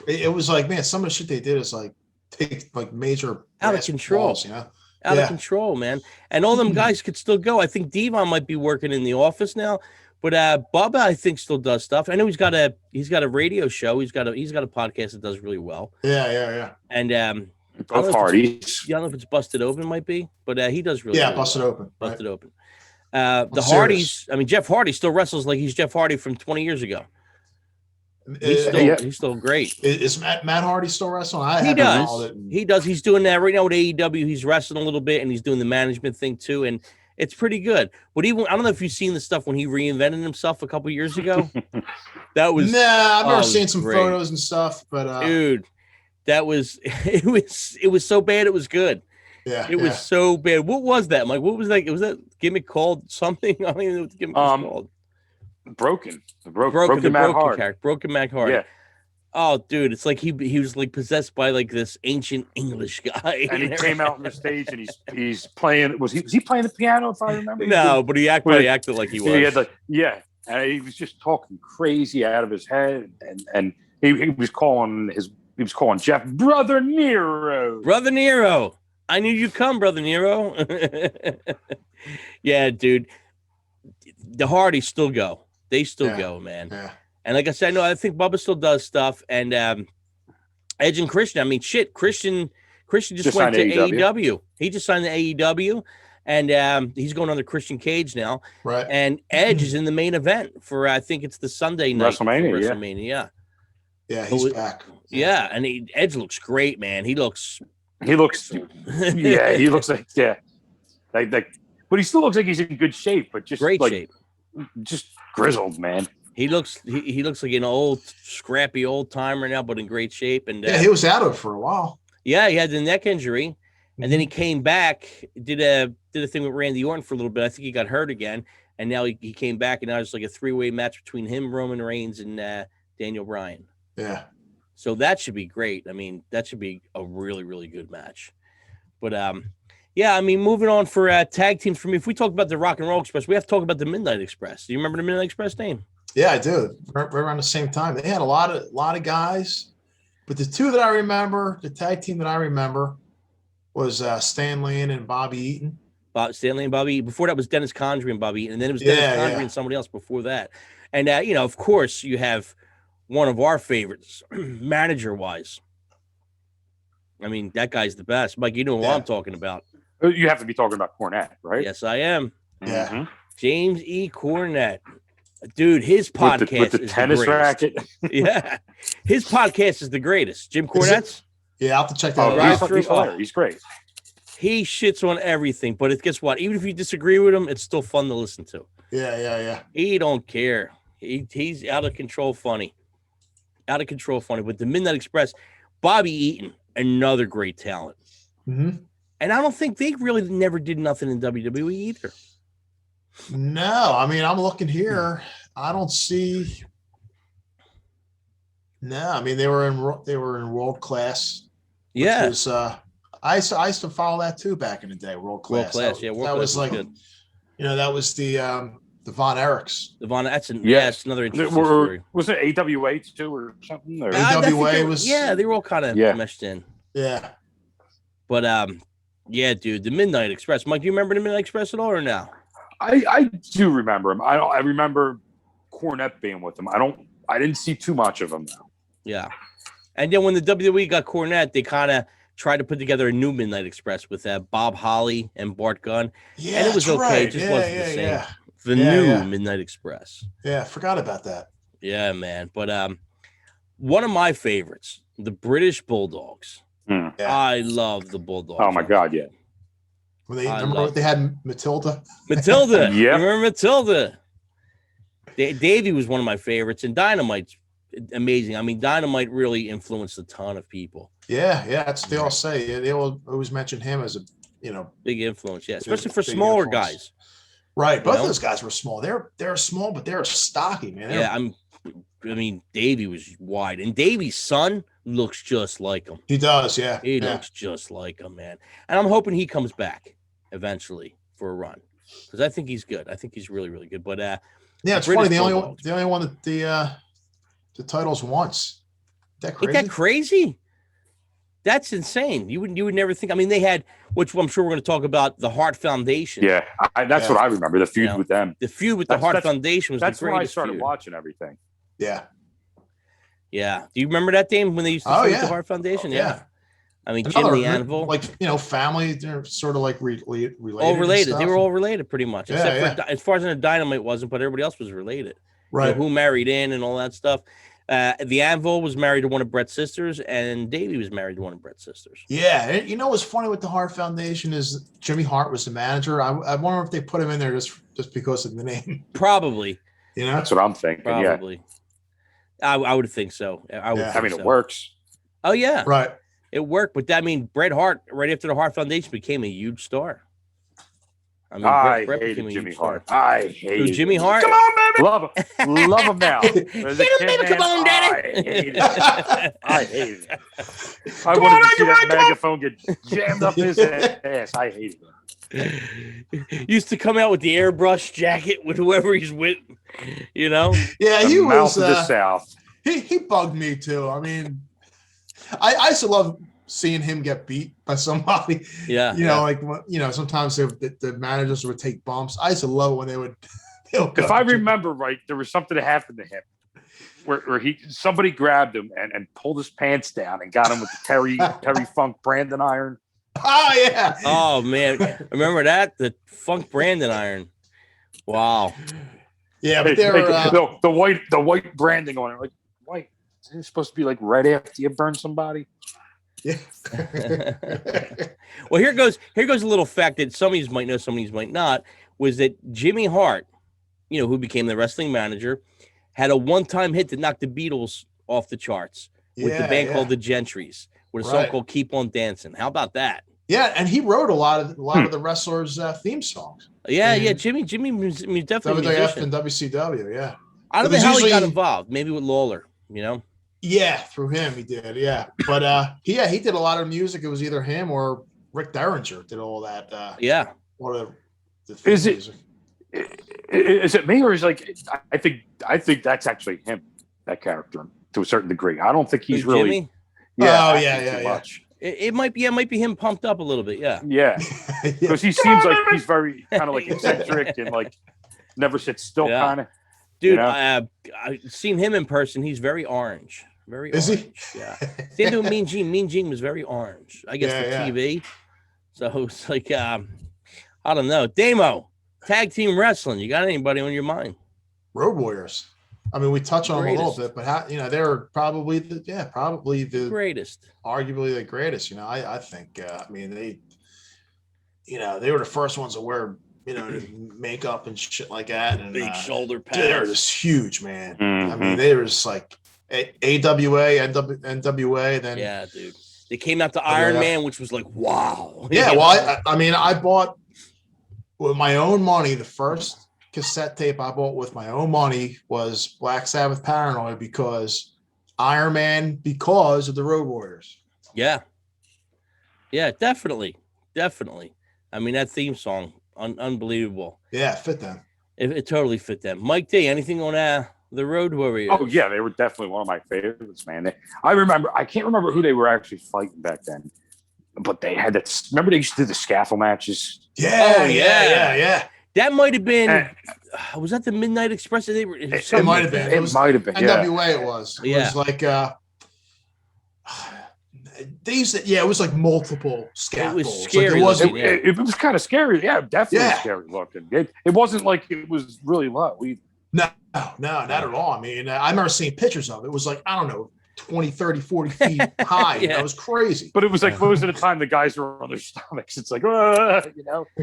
It was like, man, some of the shit they did is like take like major out of control. balls, you know? Out of control, man. And all them guys could still go. I think Devon might be working in the office now, but Bubba, I think, still does stuff. I know he's got a radio show. He's got a podcast that does really well. Yeah. And both Hardys. I don't know if it's Busted Open, might be, but he does really. Yeah, really Busted well. Open. Busted right. Open. The Hardys. I mean, Jeff Hardy still wrestles like he's Jeff Hardy from 20 years ago. He's still great. Is Matt Hardy still wrestling? He does. He does. He's doing that right now with AEW. He's wrestling a little bit, and he's doing the management thing too, and it's pretty good. But even I don't know if you've seen the stuff when he reinvented himself a couple years ago. That was I've never seen some photos and stuff, but dude, that was it was so bad it was good. Yeah, it was so bad. What was that, Mike? What was that? Was that gimmick called something? I don't even know what the gimmick was called. Broken Matt Hardy. Yeah. Oh, dude, it's like he was like possessed by like this ancient English guy. And he came out on the stage and he's playing. Was he playing the piano? If I remember. No, but he acted like he was. He had and he was just talking crazy out of his head, and he was calling Jeff Brother Nero. Brother Nero, I knew you'd come, Brother Nero. Yeah, dude, the Hardys still go. They still go, man. Yeah. And like I said, no, I think Bubba still does stuff. And Edge and Christian, I mean, shit, Christian just went to AEW. He just signed the AEW, and he's going on the Christian Cage now. Right. And Edge is in the main event for, I think it's the Sunday night. WrestleMania, yeah, he's back. Yeah, and Edge looks great, man. He looks like, but he still looks like he's in good shape, but just great shape. Just grizzled, man. He looks like an old, scrappy old timer now, but in great shape. And he was out of it for a while. Yeah, he had the neck injury, and then he came back, did a thing with Randy Orton for a little bit. I think he got hurt again, and now he came back, and now it's like a 3-way match between him, Roman Reigns, and Daniel Bryan. Yeah. So that should be great. I mean, that should be a really, really good match. But yeah, I mean, moving on for tag teams for me. If we talk about the Rock and Roll Express, we have to talk about the Midnight Express. Do you remember the Midnight Express name? Yeah, I do. Right around the same time. They had a lot of guys, but the two that I remember, the tag team that I remember was Stan Lane and Bobby Eaton. Stanley and Bobby. Before that was Dennis Condrey and Bobby Eaton, and then it was Dennis Condrey and somebody else before that. And of course, you have one of our favorites, manager-wise. I mean, that guy's the best. Mike, you know what I'm talking about. You have to be talking about Cornette, right? Yes, I am. Yeah. Mm-hmm. James E. Cornette. Dude, his podcast with the is tennis the greatest. racket. Yeah. His podcast is the greatest. Jim Cornette's? Yeah, I'll have to check that out. He's great. He shits on everything, but guess what? Even if you disagree with him, it's still fun to listen to. Yeah. He don't care. He's out of control funny. Out of control funny. With the Midnight Express, Bobby Eaton, another great talent. Mm-hmm. And I don't think they really never did nothing in WWE either. No, I mean, I'm looking here. I don't see. No, I mean they were in World Class. Yeah. Was, I used to follow that too back in the day. World Class. World Class. That was like, good. That was the Von Erichs. The Von. That's another interesting story. Was it AWA too or something? Or? AWA was. Yeah, they were all kind of meshed in. Yeah. But yeah, dude, the Midnight Express. Mike, do you remember the Midnight Express at all or no? I do remember him. I remember Cornette being with him. I didn't see too much of him though. Yeah. And then when the WWE got Cornette, they kind of tried to put together a new Midnight Express with Bob Holly and Bart Gunn. Yeah, and it was okay. Right. It just wasn't the same. Yeah. The new Midnight Express. Yeah, forgot about that. Yeah, man. But one of my favorites, the British Bulldogs. Yeah. I love the Bulldogs. Oh my God, yeah. Remember what they had? Matilda. Yeah. Yep. You remember Matilda? Davey was one of my favorites, and Dynamite's amazing. I mean, Dynamite really influenced a ton of people. Yeah, that's what they all say. They all always mention him as a, big influence. Yeah, especially for smaller guys. Right. Both those guys were small. They're small, but they're stocky, man. Davey was wide, and Davey's son looks just like him. He does, yeah. He looks just like him, man. And I'm hoping he comes back eventually for a run because I think he's good. I think he's really, really good. But yeah, it's funny. The only one that the titles once. That crazy? Ain't that crazy? That's insane. You would never think. I mean, they had, which I'm sure we're going to talk about, the Hart Foundation. Yeah, that's what I remember. The feud with them. The feud with the Hart Foundation was that's the greatest. That's why I started feud. watching everything. Yeah. Yeah. Do you remember that, Dame, when they used to feud with the Hart Foundation? Yeah. I mean, Jim the Anvil. Like, family, they're sort of like related. All related. They were all related pretty much. Except for, as far as Dynamite wasn't, but everybody else was related. Right. Who married in and all that stuff. The Anvil was married to one of Brett's sisters, and Davey was married to one of Brett's sisters. Yeah. You know what's funny with the Hart Foundation is Jimmy Hart was the manager. I wonder if they put him in there just because of the name. Probably. That's what I'm thinking. Probably. Yeah. I would think so. It works. Oh, yeah. Right. It worked. But Bret Hart, right after the Hart Foundation, became a huge star. I mean, Bret hated Jimmy Hart. Star. I hated Jimmy Hart. Come on, baby. Love him now. Get him, baby. Come on, Daddy. I hated it. I wanted to see that megaphone get jammed up his ass. I hated it. Used to come out with the airbrush jacket with whoever he's with, Yeah, he was the South. He bugged me too. I mean, I used to love seeing him get beat by somebody. Yeah. Sometimes the managers would take bumps. I used to love it when they would. If I remember right, there was something that happened to him where somebody grabbed him and pulled his pants down and got him with the Terry Funk Brandon iron. Oh yeah. Oh man, remember that, the Funk Brandon iron? Wow. Yeah, but they're the white branding on it, like white. Isn't it supposed to be like right after you burn somebody? Yeah. Well, here goes a little fact that some of you might know, some of you might not. Was that Jimmy Hart, who became the wrestling manager, had a one-time hit that knocked the Beatles off the charts with the band called the Gentrys, with a song called "Keep on Dancing." How about that? Yeah, and he wrote a lot of the wrestlers' theme songs. Yeah, Jimmy was definitely WWF and WCW. Yeah, I don't know how he got involved. Maybe with Lawler, Yeah, through him he did. Yeah, but he did a lot of music. It was either him or Rick Derringer did all that. All the is music. Is it me or is I think that's actually him, that character, to a certain degree. I don't think he's really. Jimmy? Yeah. Much. It might be him pumped up a little bit. Yeah, because he seems like he's very kind of like eccentric and like never sits still kind of. Dude, I've seen him in person. He's very orange. Very is orange. He? Yeah. Same thing with Mean Gene. Mean Gene was very orange, I guess, for TV. So it's like, I don't know. Damo, tag team wrestling. You got anybody on your mind? Road Warriors. I mean, we touch on them a little bit, but they're probably the greatest, arguably the greatest. I think. I mean, they were the first ones to wear makeup and shit like that, and big shoulder pads. They're just huge, man. Mm-hmm. I mean, they were just like AWA, NWA. Then dude, they came out to Iron Man, which was like wow. Yeah, well, I bought with my own money the first cassette tape I bought with my own money was Black Sabbath Paranoid because Iron Man, because of the Road Warriors. Yeah, definitely. I mean, that theme song, unbelievable. Yeah, fit them. It totally fit them. Mike D, anything on the Road Warriors? Oh yeah, they were definitely one of my favorites, man. I can't remember who they were actually fighting back then, but they had that. Remember they used to do the scaffold matches? Yeah. That might have been. Was that the Midnight Express? It might have been. It might have been. NWA. It was. It was like. They used to. Yeah, it was like multiple scaffolds. It was scary. It was kind of scary. Yeah, definitely scary looking. It wasn't like it was really low. No, not at all. I mean, I remember seeing pictures of it. It was like, I don't know, 20, 30, 40 feet high. That was crazy. But it was like most of the time the guys were on their stomachs. It's like,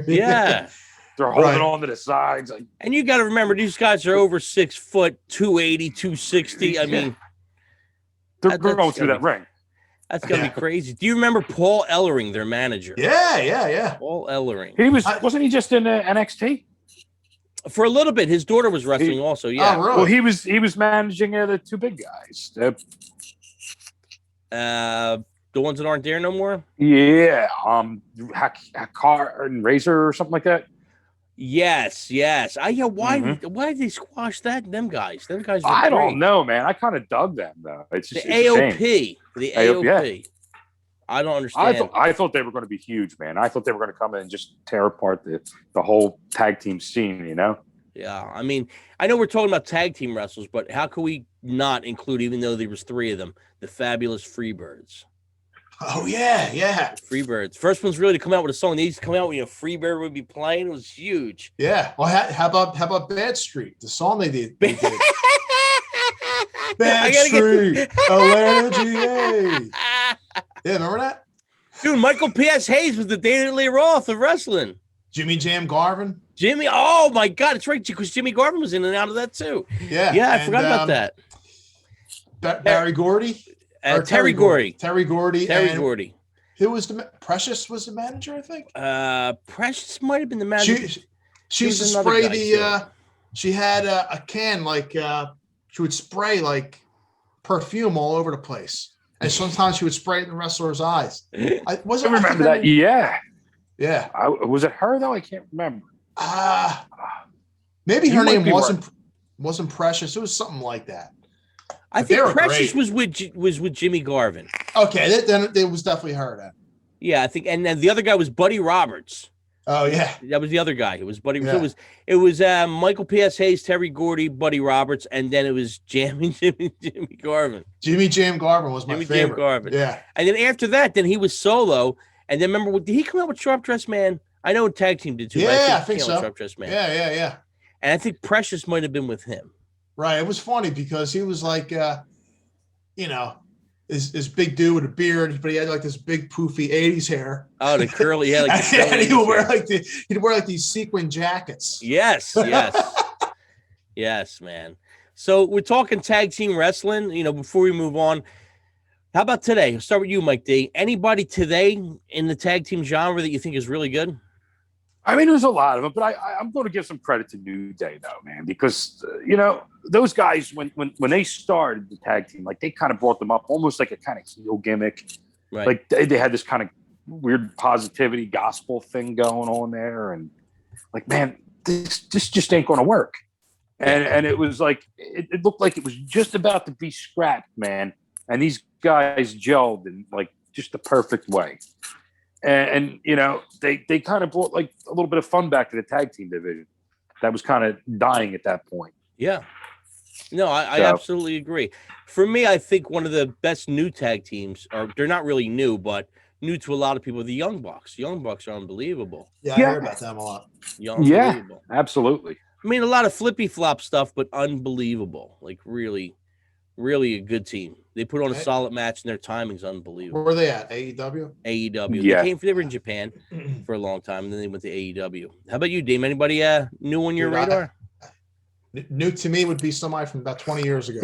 Yeah. They're holding on to the sides. And you got to remember, these guys are over 6 foot, 280, 260. I mean, they're going through that ring. That's going to be crazy. Do you remember Paul Ellering, their manager? Yeah. Paul Ellering. Wasn't he just in NXT? For a little bit, his daughter was wrestling also. Yeah. Oh, really? Well, he was managing the two big guys. The ones that aren't there no more. Yeah. Car and Razor or something like that. Yes. Why did they squash them guys? Them guys. Were I great. don't know, man. I kind of dug them though. It's just The it's a shame. AOP. The AOP. Yeah. I don't understand. I thought they were going to be huge, man. I thought they were going to come in and just tear apart the whole tag team scene, you know? Yeah, I mean, I know we're talking about tag team wrestlers, but how could we not include, even though there was 3 of them, the fabulous Freebirds? Oh, yeah. Freebirds. First one's really to come out with a song. They used to come out when a Freebird would be playing. It was huge. Yeah. Well, how about Bad Street? The song they did. Bad Street, Atlanta, GA. Yeah, remember that? Dude, Michael P.S. Hayes was the David Lee Roth of wrestling. Jimmy Jam Garvin. Jimmy, oh my God, it's right, because Jimmy Garvin was in and out of that too. Yeah. I forgot about that. Barry Gordy. Terry Gordy. Terry Gordy. Who was Precious was the manager, I think? Precious might have been the manager. She used to spray she had a can she would spray like perfume all over the place. And sometimes she would spray it in the wrestler's eyes. I remember that. Yeah. Yeah. Was it her though? I can't remember. Maybe her name wasn't Precious. It was something like that. I think Precious was with Jimmy Garvin. Okay, then it was definitely her then. Yeah, I think, and then the other guy was Buddy Roberts. Oh yeah, that was the other guy. It was Buddy. Yeah. So it was Michael P.S. Hayes, Terry Gordy, Buddy Roberts, and then it was Jimmy Garvin. Jimmy Jam Garvin was my favorite. Jam Garvin. Yeah, and then after that, then he was solo. And then remember, did he come out with Sharp Dress Man? I know Tag Team did too. Yeah, I think so. Sharp Dress Man. Yeah. And I think Precious might have been with him. Right. It was funny because he was like, this big dude with a beard, but he had like this big poofy 80s hair. Oh, the curly, yeah. Like and he'd wear like these sequin jackets. Yes. Yes, man. So we're talking tag team wrestling, before we move on. How about today? I'll start with you, Mike D. Anybody today in the tag team genre that you think is really good? I mean, there's a lot of them, but I'm going to give some credit to New Day, though, man, because, those guys, when they started the tag team, like they kind of brought them up almost like a kind of heel gimmick. Right. Like they had this kind of weird positivity gospel thing going on there. And like, man, this just ain't going to work. And it was like, it looked like it was just about to be scrapped, man. And these guys gelled in like just the perfect way. And they kind of brought like a little bit of fun back to the tag team division that was kind of dying at that point. Yeah. No, I absolutely agree. For me, I think one of the best new tag teams, or they're not really new, but new to a lot of people, the Young Bucks. Young Bucks are unbelievable. Yeah, I hear about them a lot. Yeah, absolutely. I mean, a lot of flippy flop stuff, but unbelievable. Like really, really a good team. They put on a solid match, and their timing's unbelievable. Where were they at? AEW? AEW. Yeah. They were in Japan for a long time, and then they went to AEW. How about you, Dame? Anybody new on your radar? New to me would be somebody from about 20 years ago.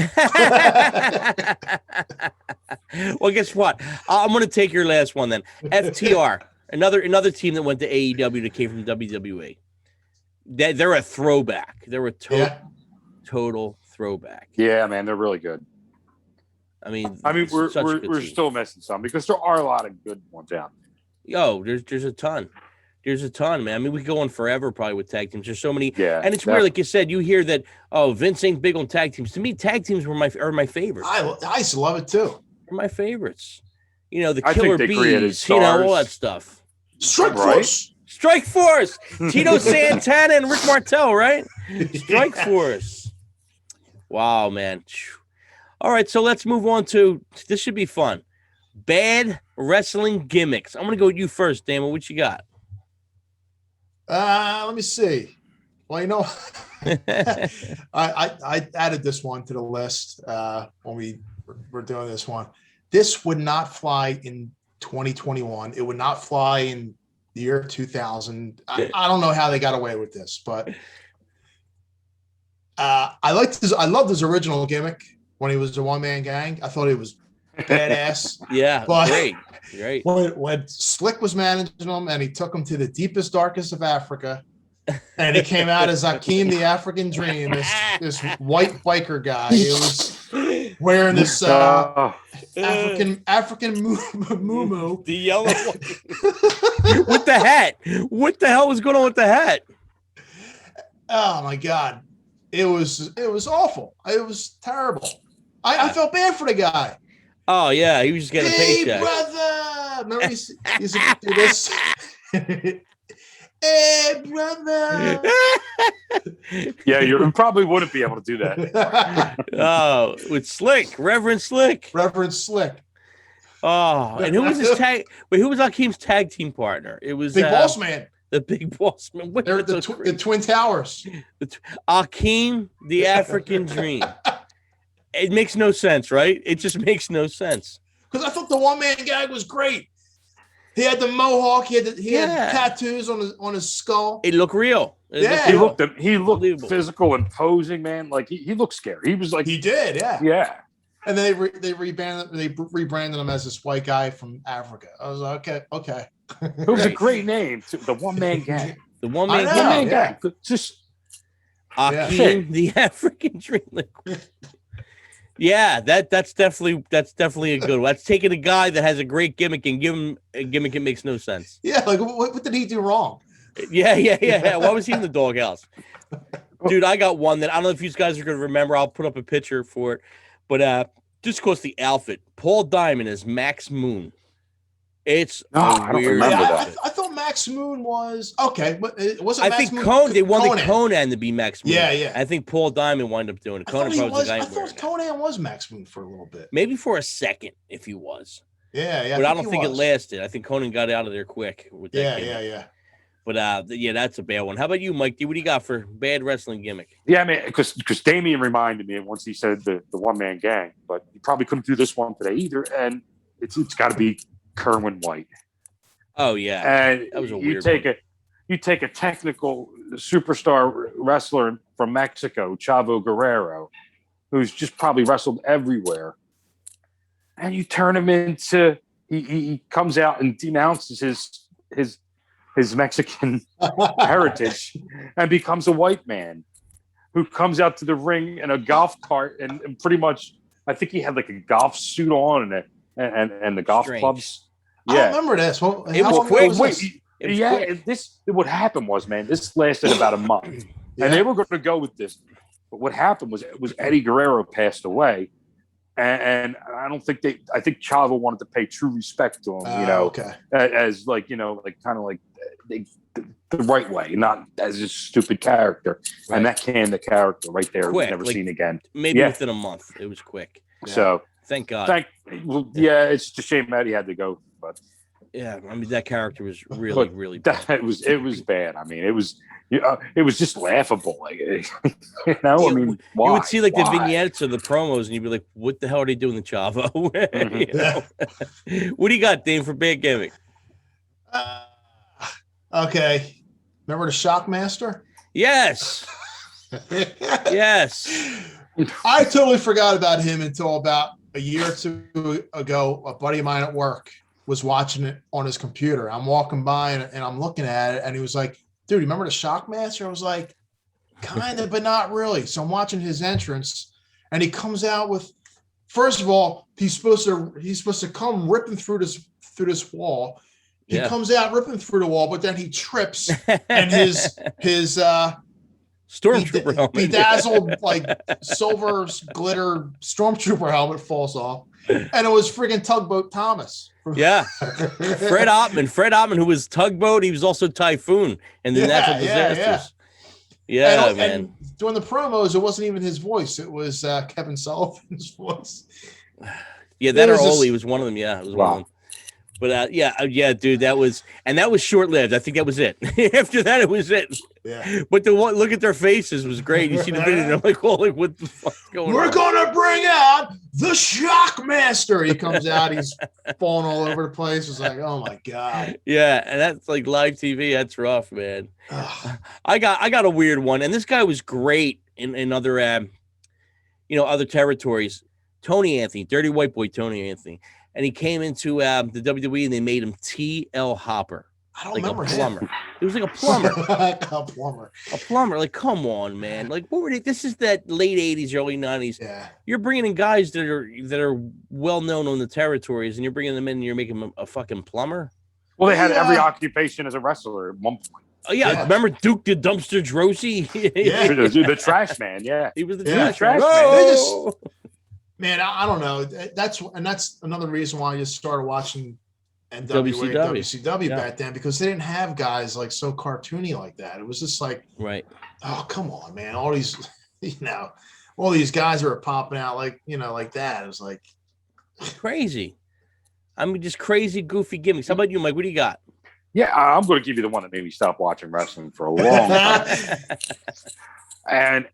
Well, guess what? I'm going to take your last one then. FTR, another team that went to AEW that came from WWE. They're a throwback. They're a total throwback. Yeah, man, they're really good. I mean, we're still missing some because there are a lot of good ones out there. Yo, there's a ton. There's a ton, man. I mean, we could go on forever probably with tag teams. There's so many. Yeah, and it's weird, like you said, you hear that, Vince ain't big on tag teams. To me, tag teams are my favorites. I used to love it too. They're my favorites. The Killer Bees, all that stuff. Strike Force. Strike Force. Tito Santana and Rick Martel, right? Strike Force. Wow, man. All right, so let's move on to, this should be fun. Bad wrestling gimmicks. I'm going to go with you first, Damon. What you got? Let me see. Well, I added this one to the list when we were doing this one. This would not fly in 2021. It would not fly in the year 2000. I don't know how they got away with this, but I loved his original gimmick when he was a one-man gang. I thought he was badass. Yeah, but great. When Slick was managing him and he took him to the deepest, darkest of Africa, And he came out as Akeem the African Dream, this white biker guy. He was wearing this African moo. The yellow one. With the hat. What the hell was going on with the hat? Oh my God. It was awful. It was terrible. I felt bad for the guy. Oh yeah, he was just getting a paycheck. Hey brother. Remember he used to do this? Hey brother. Yeah, you probably wouldn't be able to do that. Oh, with Slick, Reverend Slick. Oh, and who was his tag? Wait, who was Akeem's tag team partner? It was Big Boss Man. The Big Boss Man. They're the Twin Towers. Akeem, the African Dream. It makes no sense, right? It just makes no sense. Because I thought the one man gag was great. He had the mohawk. He had tattoos on his skull. It looked real. He looked physical and posing, man. Like he looked scary. He was like he did, yeah. Yeah. And then they rebranded him as this white guy from Africa. I was like, okay. It was a great name, too. The one man gang. The one man gang. Just Akeem, the African Dream. Yeah, that's definitely a good one. That's taking a guy that has a great gimmick and give him a gimmick that makes no sense. Yeah, like what did he do wrong? Yeah. Why was he in the doghouse? Dude, I got one that I don't know if you guys are gonna remember. I'll put up a picture for it. But just because the outfit, Paul Diamond as Max Moon. It's I don't remember that. I thought Max Moon was okay, but it wasn't. I think Conan. They wanted Conan to be Max Moon. Yeah. I think Paul Diamond wound up doing it. Conan probably was the guy. I thought Conan was Max Moon for a little bit. Maybe for a second, if he was. Yeah. But I don't think it lasted. I think Conan got out of there quick with that. Yeah. But that's a bad one. How about you, Mike? What do you got for bad wrestling gimmick? Yeah, I mean, because Damien reminded me once he said the one man gang, but he probably couldn't do this one today either. And it's got to be Kerwin White. Oh yeah, and that was a you weird take a technical superstar wrestler from Mexico, Chavo Guerrero, who's just probably wrestled everywhere, and you turn him into he comes out and denounces his Mexican heritage and becomes a white man who comes out to the ring in a golf cart and pretty much I think he had like a golf suit on and the golf clubs. Yeah. I remember this. Well, it was quick. What happened was, man, this lasted about a month, and they were going to go with this. But what happened was Eddie Guerrero passed away, and I don't think I think Chavo wanted to pay true respect to him, as like kind of like the right way, not as a stupid character, and that canned the character right there. Quick, never seen again. Maybe within a month, it was quick. Yeah. So thank God. It's just a shame Eddie had to go. But yeah, I mean that character was really bad. It was bad. I mean, it was just laughable. Like, I mean, why? You would see like the vignettes or the promos, and you'd be like, "What the hell are they doing to Chavo?" What do you got, Dane, for bad gimmick? Okay, remember the Shockmaster? Yes. Yes. I totally forgot about him until about a year or two ago. A buddy of mine at work was watching it on his computer. I'm walking by and I'm looking at it, and he was like, "Dude, remember the Shockmaster?" I was like, "Kind of, but not really." So I'm watching his entrance, and he comes out with. First of all, he's supposed to come ripping through this wall. He comes out ripping through the wall, but then he trips, and his Stormtrooper helmet, bedazzled like silver glitter Stormtrooper helmet falls off, and it was friggin' Tugboat Thomas. Yeah, Fred Ottman, who was Tugboat. He was also Typhoon and the Natural Disasters. Yeah, man. And during the promos, it wasn't even his voice; it was Kevin Sullivan's voice. Yeah, that or Ole was one of them. Yeah, it was one of them. But dude, that was short-lived. I think that was it. After that, it was it. Yeah. But the one look at their faces was great. You see the video, they're like, "Holy, what the fuck's going on?" We're gonna bring out the Shockmaster. He comes out, he's falling all over the place. It's like, oh my god. Yeah, and that's like live TV. That's rough, man. I got a weird one, and this guy was great in other other territories. Tony Anthony, Dirty White Boy Tony Anthony. And he came into the WWE and they made him T.L. Hopper. I don't like remember a him. plumber. It was like a plumber. A plumber. A plumber. Like, come on, man. Like, what were they? This is that late 80s, early 90s. Yeah. You're bringing in guys that are well known on the territories, and you're bringing them in and you're making them a fucking plumber. Well, they had every occupation as a wrestler at one point. Oh, yeah. Remember Duke the Dumpster Drosy? Yeah. The trash man, yeah. He was the trash man. Oh! Man, I don't know. That's another reason why I just started watching NWA and WCW back then, because they didn't have guys like so cartoony like that. It was just like, right. Oh, come on, man. All these, all these guys were popping out like that. It was like crazy. I mean, just crazy, goofy gimmicks. How about you, Mike? What do you got? Yeah, I'm going to give you the one that made me stop watching wrestling for a long time. And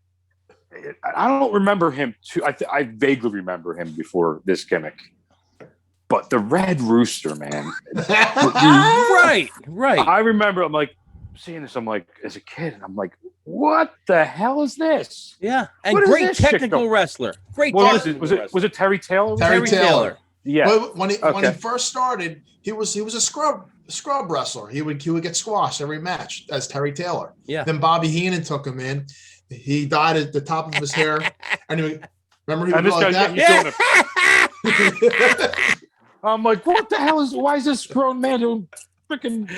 I don't remember him too. I vaguely remember him before this gimmick. But the Red Rooster, man. Right. I remember, I'm like, seeing this, I'm like, as a kid, and I'm like, what the hell is this? Yeah. And great technical wrestler. Great technical wrestler. Was it Terry Taylor? Terry Taylor. Yeah. Well, when he first started, he was a scrub wrestler. He would get squashed every match as Terry Taylor. Yeah. Then Bobby Heenan took him in. He dyed at the top of his hair. And remember he would go like that? Yeah. I'm like, why is this grown man doing freaking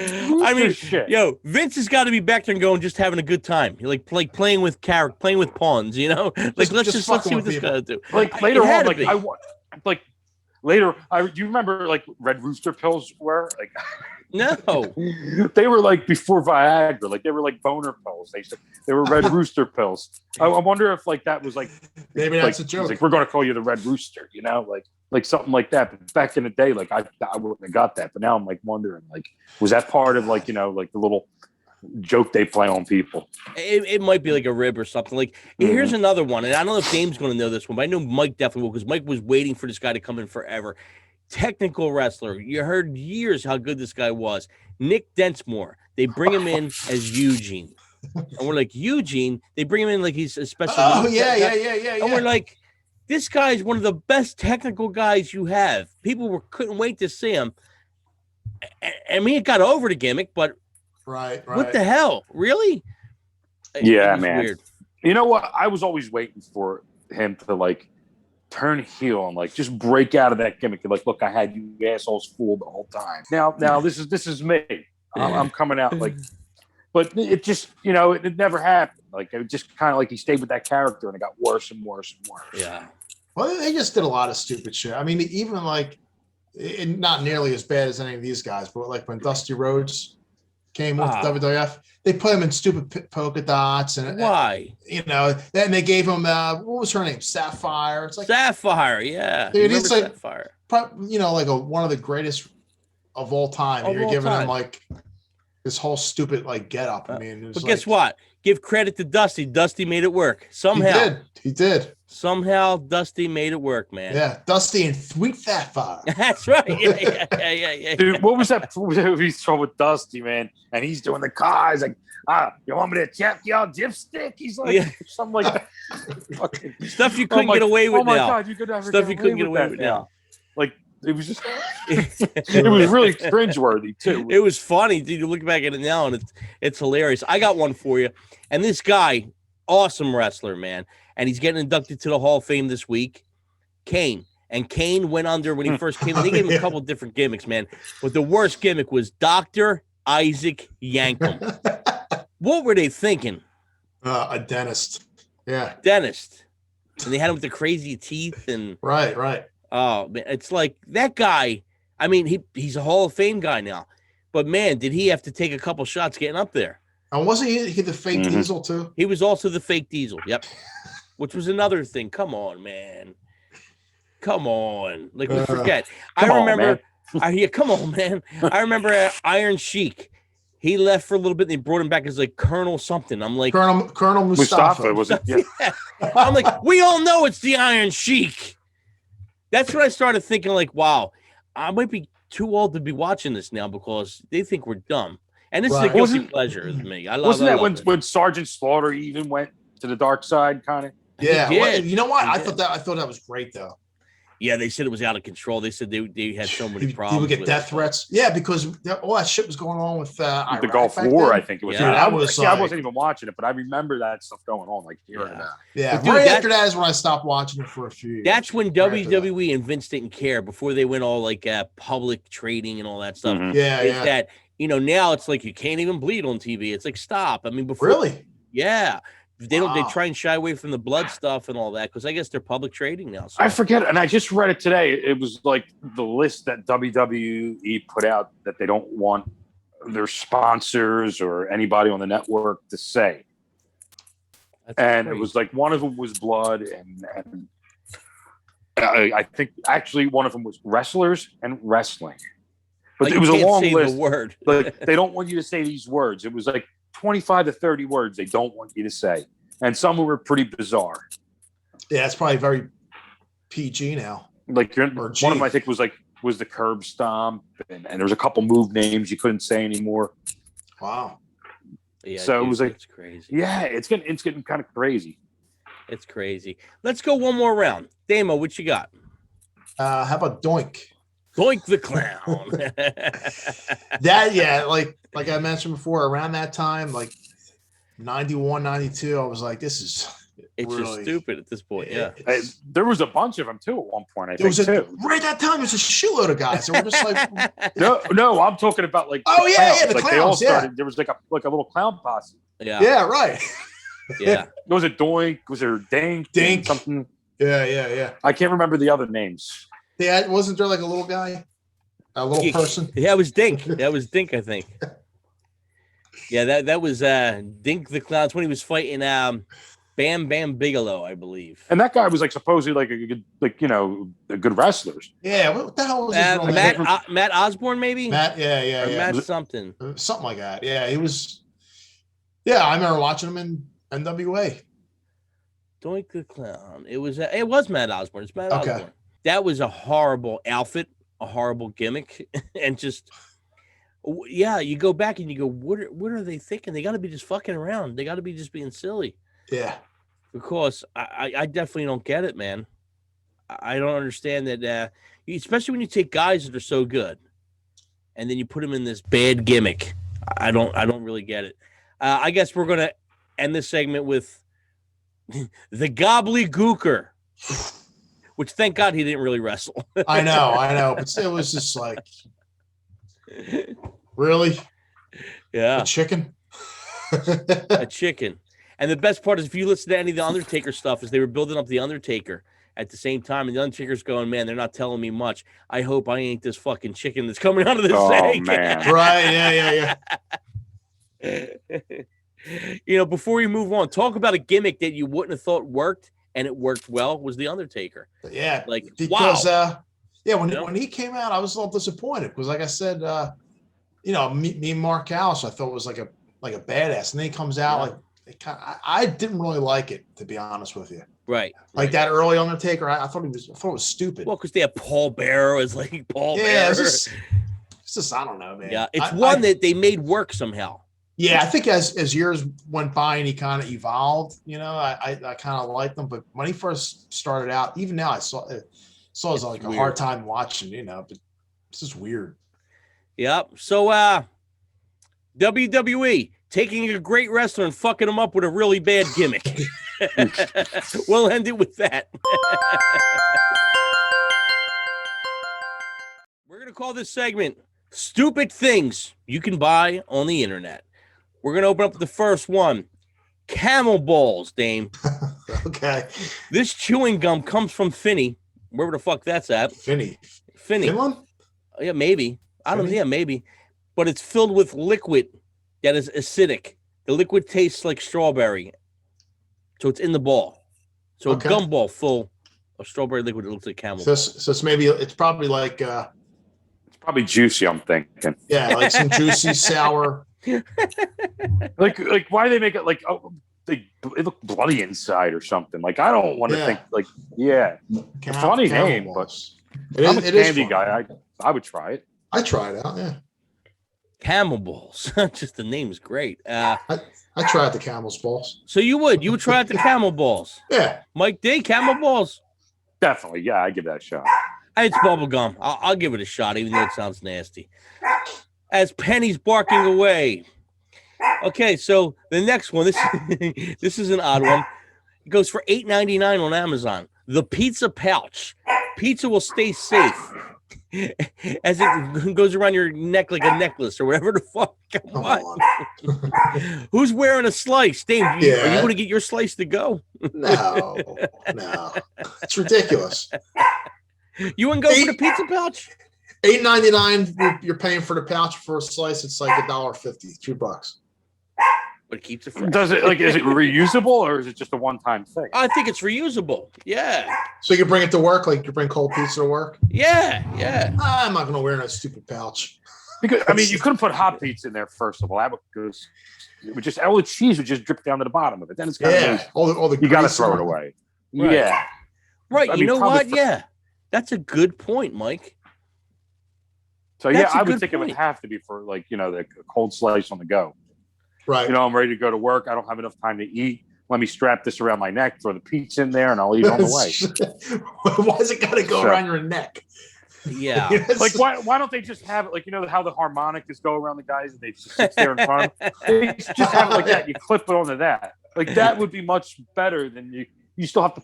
shit? Yo, Vince has got to be back there and going, just having a good time. He like playing with pawns, you know? Like, let's see what this guy do. Like, later on, do you remember, like, Red Rooster pills were? Like, no. They were, like, before Viagra. Like, they were, like, boner pills. They were Red Rooster pills. I wonder if, like, that was, like... Maybe that's a joke. Like, we're going to call you the Red Rooster, you know? Like something like that. But back in the day, like, I wouldn't have got that. But now I'm, like, wondering, like, was that part of, like, you know, like, the little joke they play on people? It might be like a rib or something. Like, here's another one. And I don't know if Dame's going to know this one, but I know Mike definitely will, because Mike was waiting for this guy to come in forever. Technical wrestler. You heard years how good this guy was. Nick Densmore. They bring him in as Eugene. And we're like, Eugene? They bring him in like he's a special. Oh, yeah. And we're like, this guy is one of the best technical guys you have. People couldn't wait to see him. I mean, it got over the gimmick, but right. What the hell? Really? Yeah, man. Weird. You know what? I was always waiting for him to, like, turn heel and, like, just break out of that gimmick. Like, look, I had you assholes fooled the whole time. Now this is me. I'm coming out, like, but it just, you know, it never happened. Like, it just kind of like he stayed with that character and it got worse and worse and worse. Yeah. Well, they just did a lot of stupid shit. I mean, even like, not nearly as bad as any of these guys, but like when Dusty Rhodes came with WWF, they put him in stupid polka dots and why? You know, then they gave him what was her name? Sapphire. It's like Sapphire, yeah. Dude, it's like Sapphire. You know, like one of the greatest of all time. You're giving him like this whole stupid like get up. I mean, but guess what? Give credit to Dusty. Dusty made it work somehow. He did. Somehow Dusty made it work, man. Yeah, Dusty and Sweet Sapphire. That's right. Yeah. Dude, what was that movie show with Dusty, man? And he's doing the car. He's like, you want me to chop y'all dipstick? He's like, something like stuff you couldn't get away with now. Oh my God, you could never stuff you couldn't get away with now. Like, it was just, it was really cringeworthy too. It was funny, dude. You look back at it now and it's hilarious. I got one for you. And this guy, awesome wrestler, man. And he's getting inducted to the Hall of Fame this week. Kane. And Kane went under when he first came. They gave him a couple of different gimmicks, man. But the worst gimmick was Dr. Isaac Yankum. What were they thinking? A dentist. Yeah. Dentist. And they had him with the crazy teeth and right. Oh, man, it's like that guy. I mean, he's a Hall of Fame guy now, but man, did he have to take a couple shots getting up there? And wasn't he the fake Diesel too? He was also the fake Diesel. Yep, which was another thing. Come on, man. Come on, like we forget. I remember. Come on, man. I remember Iron Sheik. He left for a little bit and they brought him back as like Colonel something. I'm like Colonel Mustafa. Was it? Yeah. I'm like, we all know it's the Iron Sheik. That's when I started thinking, like, wow, I might be too old to be watching this now because they think we're dumb. And this is a guilty pleasure of me. Wasn't that when Sergeant Slaughter even went to the dark side, kind of? Yeah. You know what? I thought that was great though. Yeah, they said it was out of control. They said they had so many He problems. would get with death it. threats. Yeah, because all that shit was going on with the Iraq Gulf back War, then. I think it was. Yeah. Dude, that was I like- wasn't even watching it, but I remember that stuff going on, like hearing Yeah. about. Yeah, But dude, right after that is when I stopped watching it for a few years. That's when Right after that. WWE and Vince didn't care before they went all like public trading and all that stuff. Mhm. Yeah, Is yeah. that now it's like you can't even bleed on TV. It's like stop. I mean, before Really? yeah, they don't. They Wow. try and shy away from the blood stuff and all that because I guess they're public trading now. So. I forget, and I just read it today. It was like the list that WWE put out that they don't want their sponsors or anybody on the network to say. That's And crazy. it was like one of them was blood, and I think actually one of them was wrestlers and wrestling. But Like, it was you a can't long say list. The word. Like they don't want you to say these words. It was like 25 to 30 words they don't want you to say, and some were pretty bizarre. Yeah, it's probably very PG now. Like Or one of G. them, I think, was the curb stomp, and there was a couple move names you couldn't say anymore. Wow. Yeah, So it dude, was like- it's crazy. Yeah, it's getting kind of crazy. It's crazy. Let's go one more round. Damo, what you got? How about Doink? Doink the clown. That, yeah, like I mentioned before, around that time, like 91, 92, I was like, this is It's really just stupid at this point. Yeah. There was a bunch of them too at one point. I There was think too. right at that time. There was a shitload of guys. They were just like, No, I'm talking about like. Oh, the yeah, clowns. yeah, the like they all clowns, yeah. started. There was like a little clown posse. Yeah. yeah, right. Yeah. Was it Doink? Was there Dink? Dink. Something. Yeah. I can't remember the other names. Yeah, wasn't there like a little guy, a little person? Yeah, it was Dink. That was Dink, I think. Yeah, that was Dink the Clown. That's when he was fighting Bam Bam Bigelow, I believe. And that guy was like supposedly like a good, a good wrestler. Yeah, what the hell was his real name? Matt Osborne, maybe? Matt, Or yeah. Matt something. Something like that. Yeah, he was. Yeah, I remember watching him in NWA. Doink the Clown. It was Matt Osborne. It's Matt Okay. Osborne. That was a horrible outfit, a horrible gimmick, and just yeah, you go back and you go, what are they thinking? They got to be just fucking around. They got to be just being silly. Yeah. Because I definitely don't get it, man. I don't understand that, especially when you take guys that are so good, and then you put them in this bad gimmick. I don't really get it. I guess we're gonna end this segment with the Gobbledygooker, which thank God he didn't really wrestle. I know, but it was just like, really, Yeah, a chicken. a chicken. And the best part is if you listen to any of the Undertaker stuff, is they were building up the Undertaker at the same time, and the Undertaker's going, man, they're not telling me much. I hope I ain't this fucking chicken that's coming out of this egg. Man. Right? Yeah. Before we move on, talk about a gimmick that you wouldn't have thought worked and it worked well was the Undertaker. Yeah, Like, because wow. when he came out, I was a little disappointed because, like I said, me and Mark Callis, I thought was like a badass, and then he comes out I didn't really like it, to be honest with you. Right. Like that early Undertaker, I thought it was stupid. Well, because they have Paul Bearer as like Paul Bearer. Yeah, it's just I don't know, man. Yeah, it's one that they made work somehow. Yeah, I think as years went by and he kind of evolved, I kind of liked him. But when he first started out, even now I saw it was like a hard time watching, but it's just weird. Yep. So WWE taking a great wrestler and fucking him up with a really bad gimmick. We'll end it with that. We're going to call this segment Stupid Things You Can Buy on the Internet. We're going to open up with the first one. Camel balls, Dame. Okay. This chewing gum comes from Finney. Wherever the fuck that's at. Finney. Finney. Finland? Yeah, maybe. I don't know. Finney? Yeah, maybe. But it's filled with liquid that is acidic. The liquid tastes like strawberry. So it's in the ball. So Okay. a gum ball full of strawberry liquid that looks like camel. So it's probably like It's probably juicy. I'm thinking. like some juicy sour. Like why do they make it like it look bloody inside or something? Like I don't want to Yeah. think like funny name, balls. I'm a It is candy fun. guy. I would try it. I tried it out. Yeah, Camel balls. Just the name's great. I tried the camel's balls. So you would try out the camel balls. Yeah, Mike D, camel balls. Definitely. Yeah, I give that a shot. It's bubble gum. I'll give it a shot, even though it sounds nasty. As Penny's barking away. Okay, so the next one, this is an odd one. It goes for $8.99 on Amazon. The pizza pouch. Pizza will stay safe as it goes around your neck like a necklace or whatever the fuck. What? Who's wearing a slice? Dave, are you going to get your slice to go? No. It's ridiculous. You wouldn't go for the pizza pouch? $8.99. You're paying for the pouch for a slice. It's like $1.50, $2. But it keeps it fresh. Does it is it reusable or is it just a one-time thing? I think it's reusable. Yeah. So you can bring it to work, like you bring cold pizza to work? Yeah. I'm not going to wear that stupid pouch. Because I mean, you couldn't put hot pizza in there first of all. That would just all the cheese would just drip down to the bottom of it. Then it's kind of all the you got to throw it away. Right. Yeah. Right. You know what? Yeah. That's a good point, Mike. So I would think it would have to be for the cold slice on the go. Right. I'm ready to go to work. I don't have enough time to eat. Let me strap this around my neck, throw the pizza in there, and I'll eat on the way. Why is it got to go around your neck? Yeah. Like, why don't they just have it like, how the harmonicas go around the guys and they just sit there in front of them? They just have it like that. You clip it onto that. Like, that would be much better than you still have to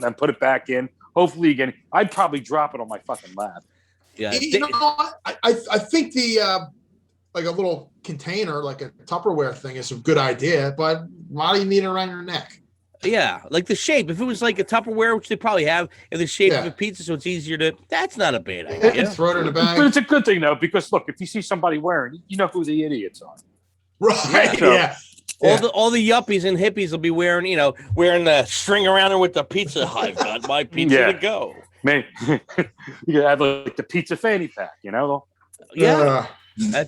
then put it back in. Hopefully, again, I'd probably drop it on my fucking lap. Yeah. You know what? I think the like a little container, like a Tupperware thing, is a good idea, but why do you need it around your neck? Yeah, like the shape. If it was like a Tupperware, which they probably have, in the shape of a pizza, so it's easier to. That's not a bad idea. Throw it in the bag. But it's a good thing though, because look, if you see somebody wearing, you know who the idiots are. Right. Yeah. All the yuppies and hippies will be wearing the string around her with the pizza. I've got my pizza to go. Man, you could have like the pizza fanny pack, Yeah.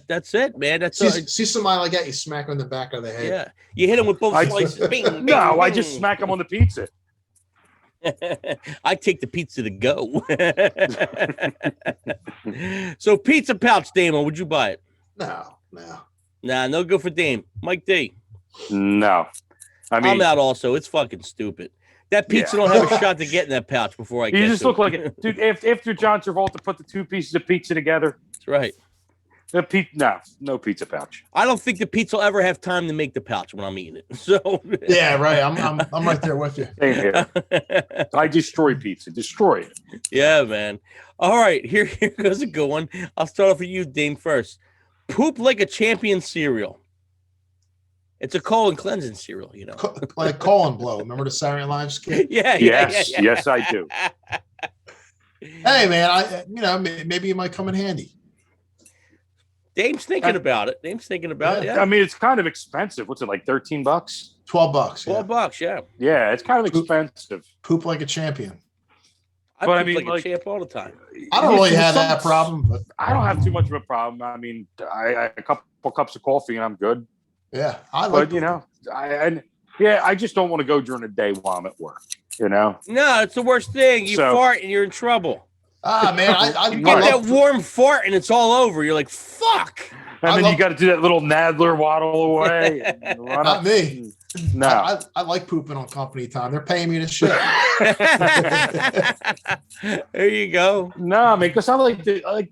That's it, man. That's see somebody like that, you smack them in the back of the head. Yeah, you hit them with both slices. Bing, I just smack them on the pizza. I take the pizza to go. So pizza pouch, Damo, would you buy it? No. Nah, no good for Dame. Mike D. No, I'm out. Also, it's fucking stupid. That pizza don't have a shot to get in that pouch before I get. You just look like it, dude. After John Travolta put the two pieces of pizza together, that's right. No pizza pouch. I don't think the pizza will ever have time to make the pouch when I'm eating it. So yeah, right. I'm right there with you. Same here. I destroy pizza. Destroy it. Yeah, man. All right, here goes a good one. I'll start off with you, Dane, first. Poop like a champion cereal. It's a colon cleansing cereal, like colon blow. Remember the Saturday Night Live skit? Yeah. Yes, I do. Hey, man, maybe it might come in handy. Dame's thinking about it. Yeah. I mean, it's kind of expensive. What's it, like $13? $12. $12, yeah. Yeah, it's kind of expensive. Poop like a champion. I poop like a champ all the time. I don't really have that problem, but I don't have too much of a problem. I mean, I a couple cups of coffee and I'm good. Yeah, I just don't want to go during the day while I'm at work. No, it's the worst thing. You fart and you're in trouble. Man, I you get that warm fart and it's all over. You're like, fuck. And then you got to do that little Nadler waddle away. Not me. No, I like pooping on company time. They're paying me to shit. There you go. No, man, because I like to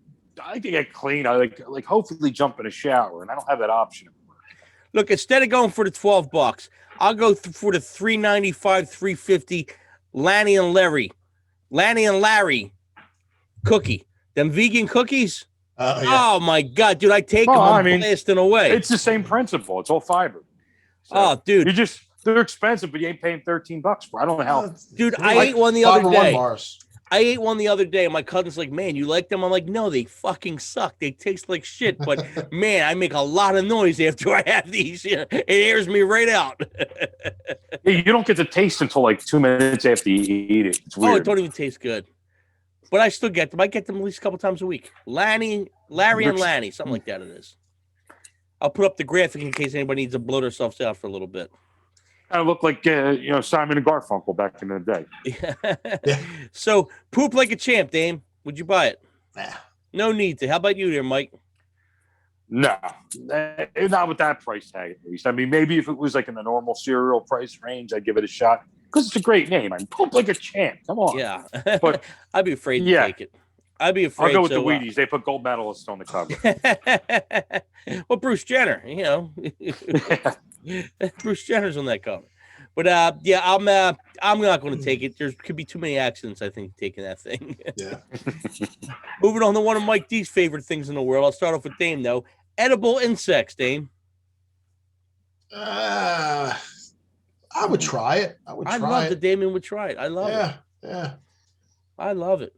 get clean. I like hopefully jump in a shower, and I don't have that option. Look, instead of going for the $12, I'll go for the $3.95, $3.50 Lanny and Larry cookie. Them vegan cookies. Oh my god, dude! I take them. I'm blasting away. It's the same principle. It's all fiber. So dude, they're expensive, but you ain't paying $13 for. I don't know how. Dude, I ate one the other day. I ate one the other day, and my cousin's like, "Man, you like them?" I'm like, "No, they fucking suck. They taste like shit." But man, I make a lot of noise after I have these. It airs me right out. You don't get the taste until like 2 minutes after you eat it. It's weird. Oh, it don't even taste good. But I still get them. I get them at least a couple times a week. Larry and Lanny, something like that it is. I'll put up the graphic in case anybody needs to blow themselves out for a little bit. I look like Simon and Garfunkel back in the day. Yeah. So poop like a champ, Dame. Would you buy it? Nah. No need to. How about you there, Mike? No, not with that price tag at least. I mean, maybe if it was like in the normal cereal price range, I'd give it a shot. because it's a great name. I'm poop like a champ. Come on. Yeah. But I'd be afraid to take it. I'd be afraid. I'll go with the Wheaties. They put gold medalists on the cover. Well, Bruce Jenner, you know. Bruce Jenner's on that cover. But yeah, I'm not going to take it. There could be too many accidents, I think, taking that thing. Yeah. Moving on to one of Mike D's favorite things in the world. I'll start off with Dame, though. Edible insects, Dame. I would try it. I love that Damien would try it. I love it. Yeah. I love it.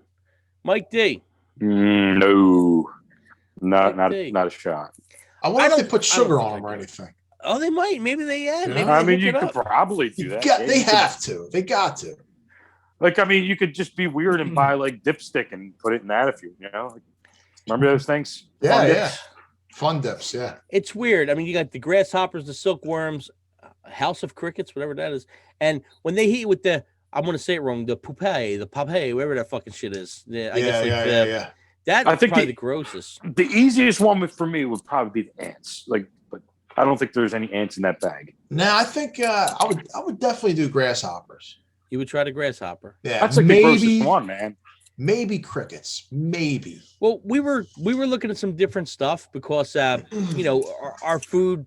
Mike D. No. Not a shot. I wonder if they put sugar on them or anything. Oh, they might. Maybe they add. Maybe I mean, you could probably do that. They have to. They got to. Like, I mean, you could just be weird and buy like dipstick and put it in that if you know. Like, remember those things? Yeah. Fun dips, yeah. It's weird. I mean, you got the grasshoppers, the silkworms, house of crickets, whatever that is. And when they heat with I'm going to say it wrong, the papaye, whatever that fucking shit is. Yeah. That's probably the grossest. The easiest one for me would probably be the ants. Like, but I don't think there's any ants in that bag. No, I think I would definitely do grasshoppers. You would try the grasshopper. Yeah, that's like the grossest one, man. Maybe crickets. Maybe. Well, we were looking at some different stuff because you know, our food,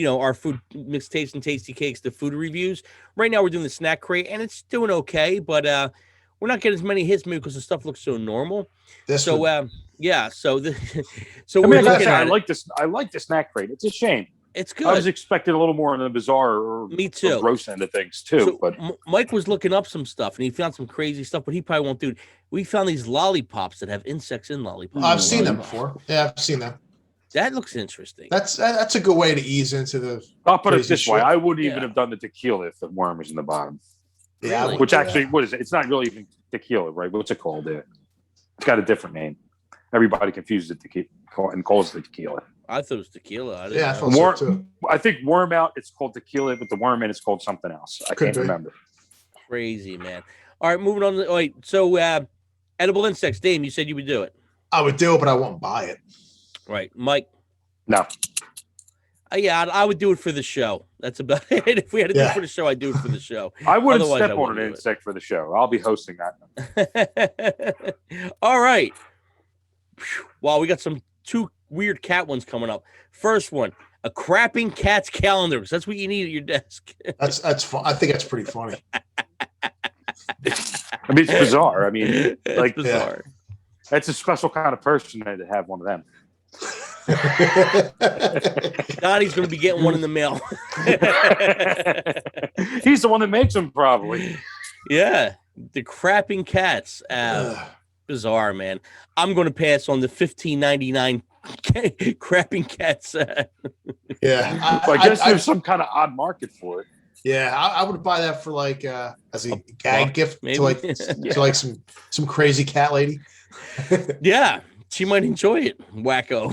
our food mixed taste and tasty cakes, the food reviews. Right now we're doing the snack crate and it's doing okay, but we're not getting as many hits maybe because the stuff looks so normal. So we're looking at I like this. I like the snack crate. It's a shame. It's good. I was expecting a little more in the bizarre or me too gross end of things too. So but Mike was looking up some stuff and he found some crazy stuff, but he probably won't do it. We found these lollipops that have insects in lollipops. I've seen them before. Yeah, I've seen them. That looks interesting. That's a good way to ease into the. I'll put it this way: I wouldn't even have done the tequila if the worm was in the bottom. Yeah, really? Which actually, what is it? It's not really even tequila, right? What's it called? It's got a different name. Everybody confuses it and calls it tequila. I thought it was tequila. I thought so too. I think worm out, it's called tequila, but the worm in, it's called something else. I can't remember. Crazy, man. All right, moving on. So edible insects, Dame, you said you would do it. I would do it, but I won't buy it. Right, Mike. No. Yeah, I would do it for the show. That's about it. If we had to do it for the show, I'd do it for the show. I wouldn't step on an insect for the show. I'll be hosting that. All right. Well, we got two weird cat ones coming up. First one, a crapping cat's calendar, because that's what you need at your desk. That's fun. I think that's pretty funny. I mean, it's bizarre. I mean, like, bizarre. That's a special kind of person to have one of them. Donnie's going to be getting one in the mail. He's the one that makes them, probably. Yeah, the crapping cats. Bizarre, man. I'm going to pass on the $15.99 crapping cats. Yeah, I guess there's some kind of odd market for it. Yeah, I would buy that for like as a gag gift maybe. to like some crazy cat lady. Yeah, she might enjoy it. Wacko.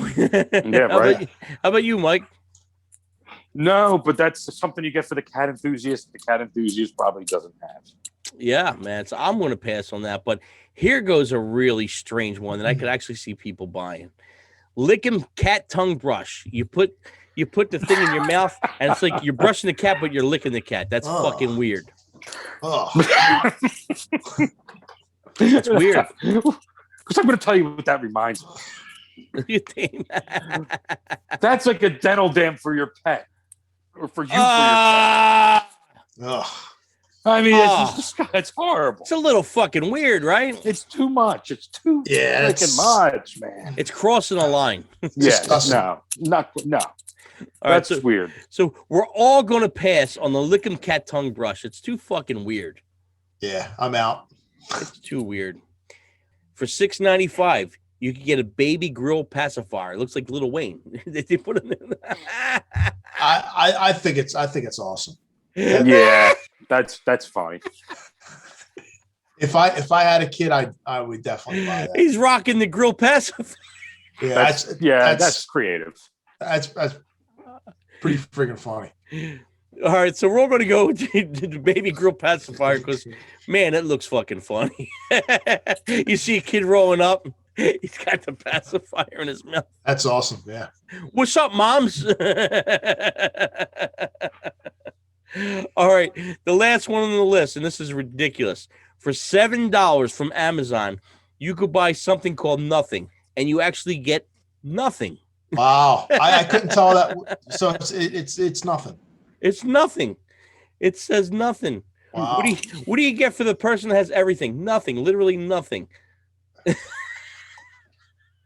Yeah, right. How about you, Mike? No, but that's something you get for the cat enthusiast. The cat enthusiast probably doesn't have. Yeah, man. So I'm going to pass on that. But here goes a really strange one that I could actually see people buying. Licking cat tongue brush. You put the thing in your mouth, and it's like you're brushing the cat, but you're licking the cat. That's fucking weird. Oh, that's weird. Because I'm going to tell you what that reminds me. You think? That's like a dental dam for your pet, or for you. For your pet. I mean, it's horrible. It's a little fucking weird, right? It's too much. It's too freaking much, man. It's crossing a line. No. All That's right, weird. So we're all going to pass on the licking cat tongue brush. It's too fucking weird. Yeah, I'm out. It's too weird. For $6.95, you can get a baby grill pacifier. It looks like Lil Wayne. They put him in. I think it's awesome. Yeah, that's fine. If I had a kid, I would definitely buy that. He's rocking the grill pacifier. Yeah, that's creative. That's pretty freaking funny. All right, so we're all going to go to the baby grill pacifier because, man, it looks fucking funny. You see a kid rolling up, he's got the pacifier in his mouth. That's awesome. Yeah. What's up, moms? All right. The last one on the list, and this is ridiculous. For $7 from Amazon, you could buy something called nothing, and you actually get nothing. Wow. I couldn't tell that. So it's nothing. It's nothing. It says nothing. Wow. What do you get for the person that has everything? Nothing. Literally nothing.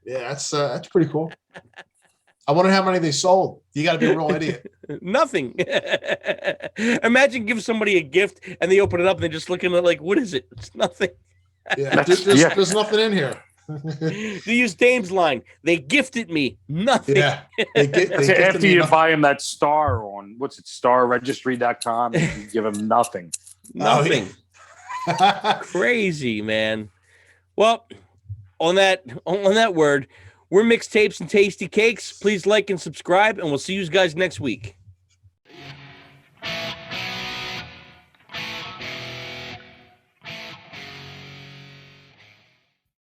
Yeah, that's pretty cool. I wonder how many they sold. You got to be a real idiot. Nothing. Imagine give somebody a gift and they open it up and they're just looking at like, what is it? It's nothing. Yeah, there's nothing in here. They use Dame's line. They gifted me nothing. Yeah. After you buy him that star on starregistry.com, you give him nothing. Nothing. Oh, yeah. Crazy, man. Well, on that word, we're Mixtapes and Tasty Cakes. Please like and subscribe, and we'll see you guys next week.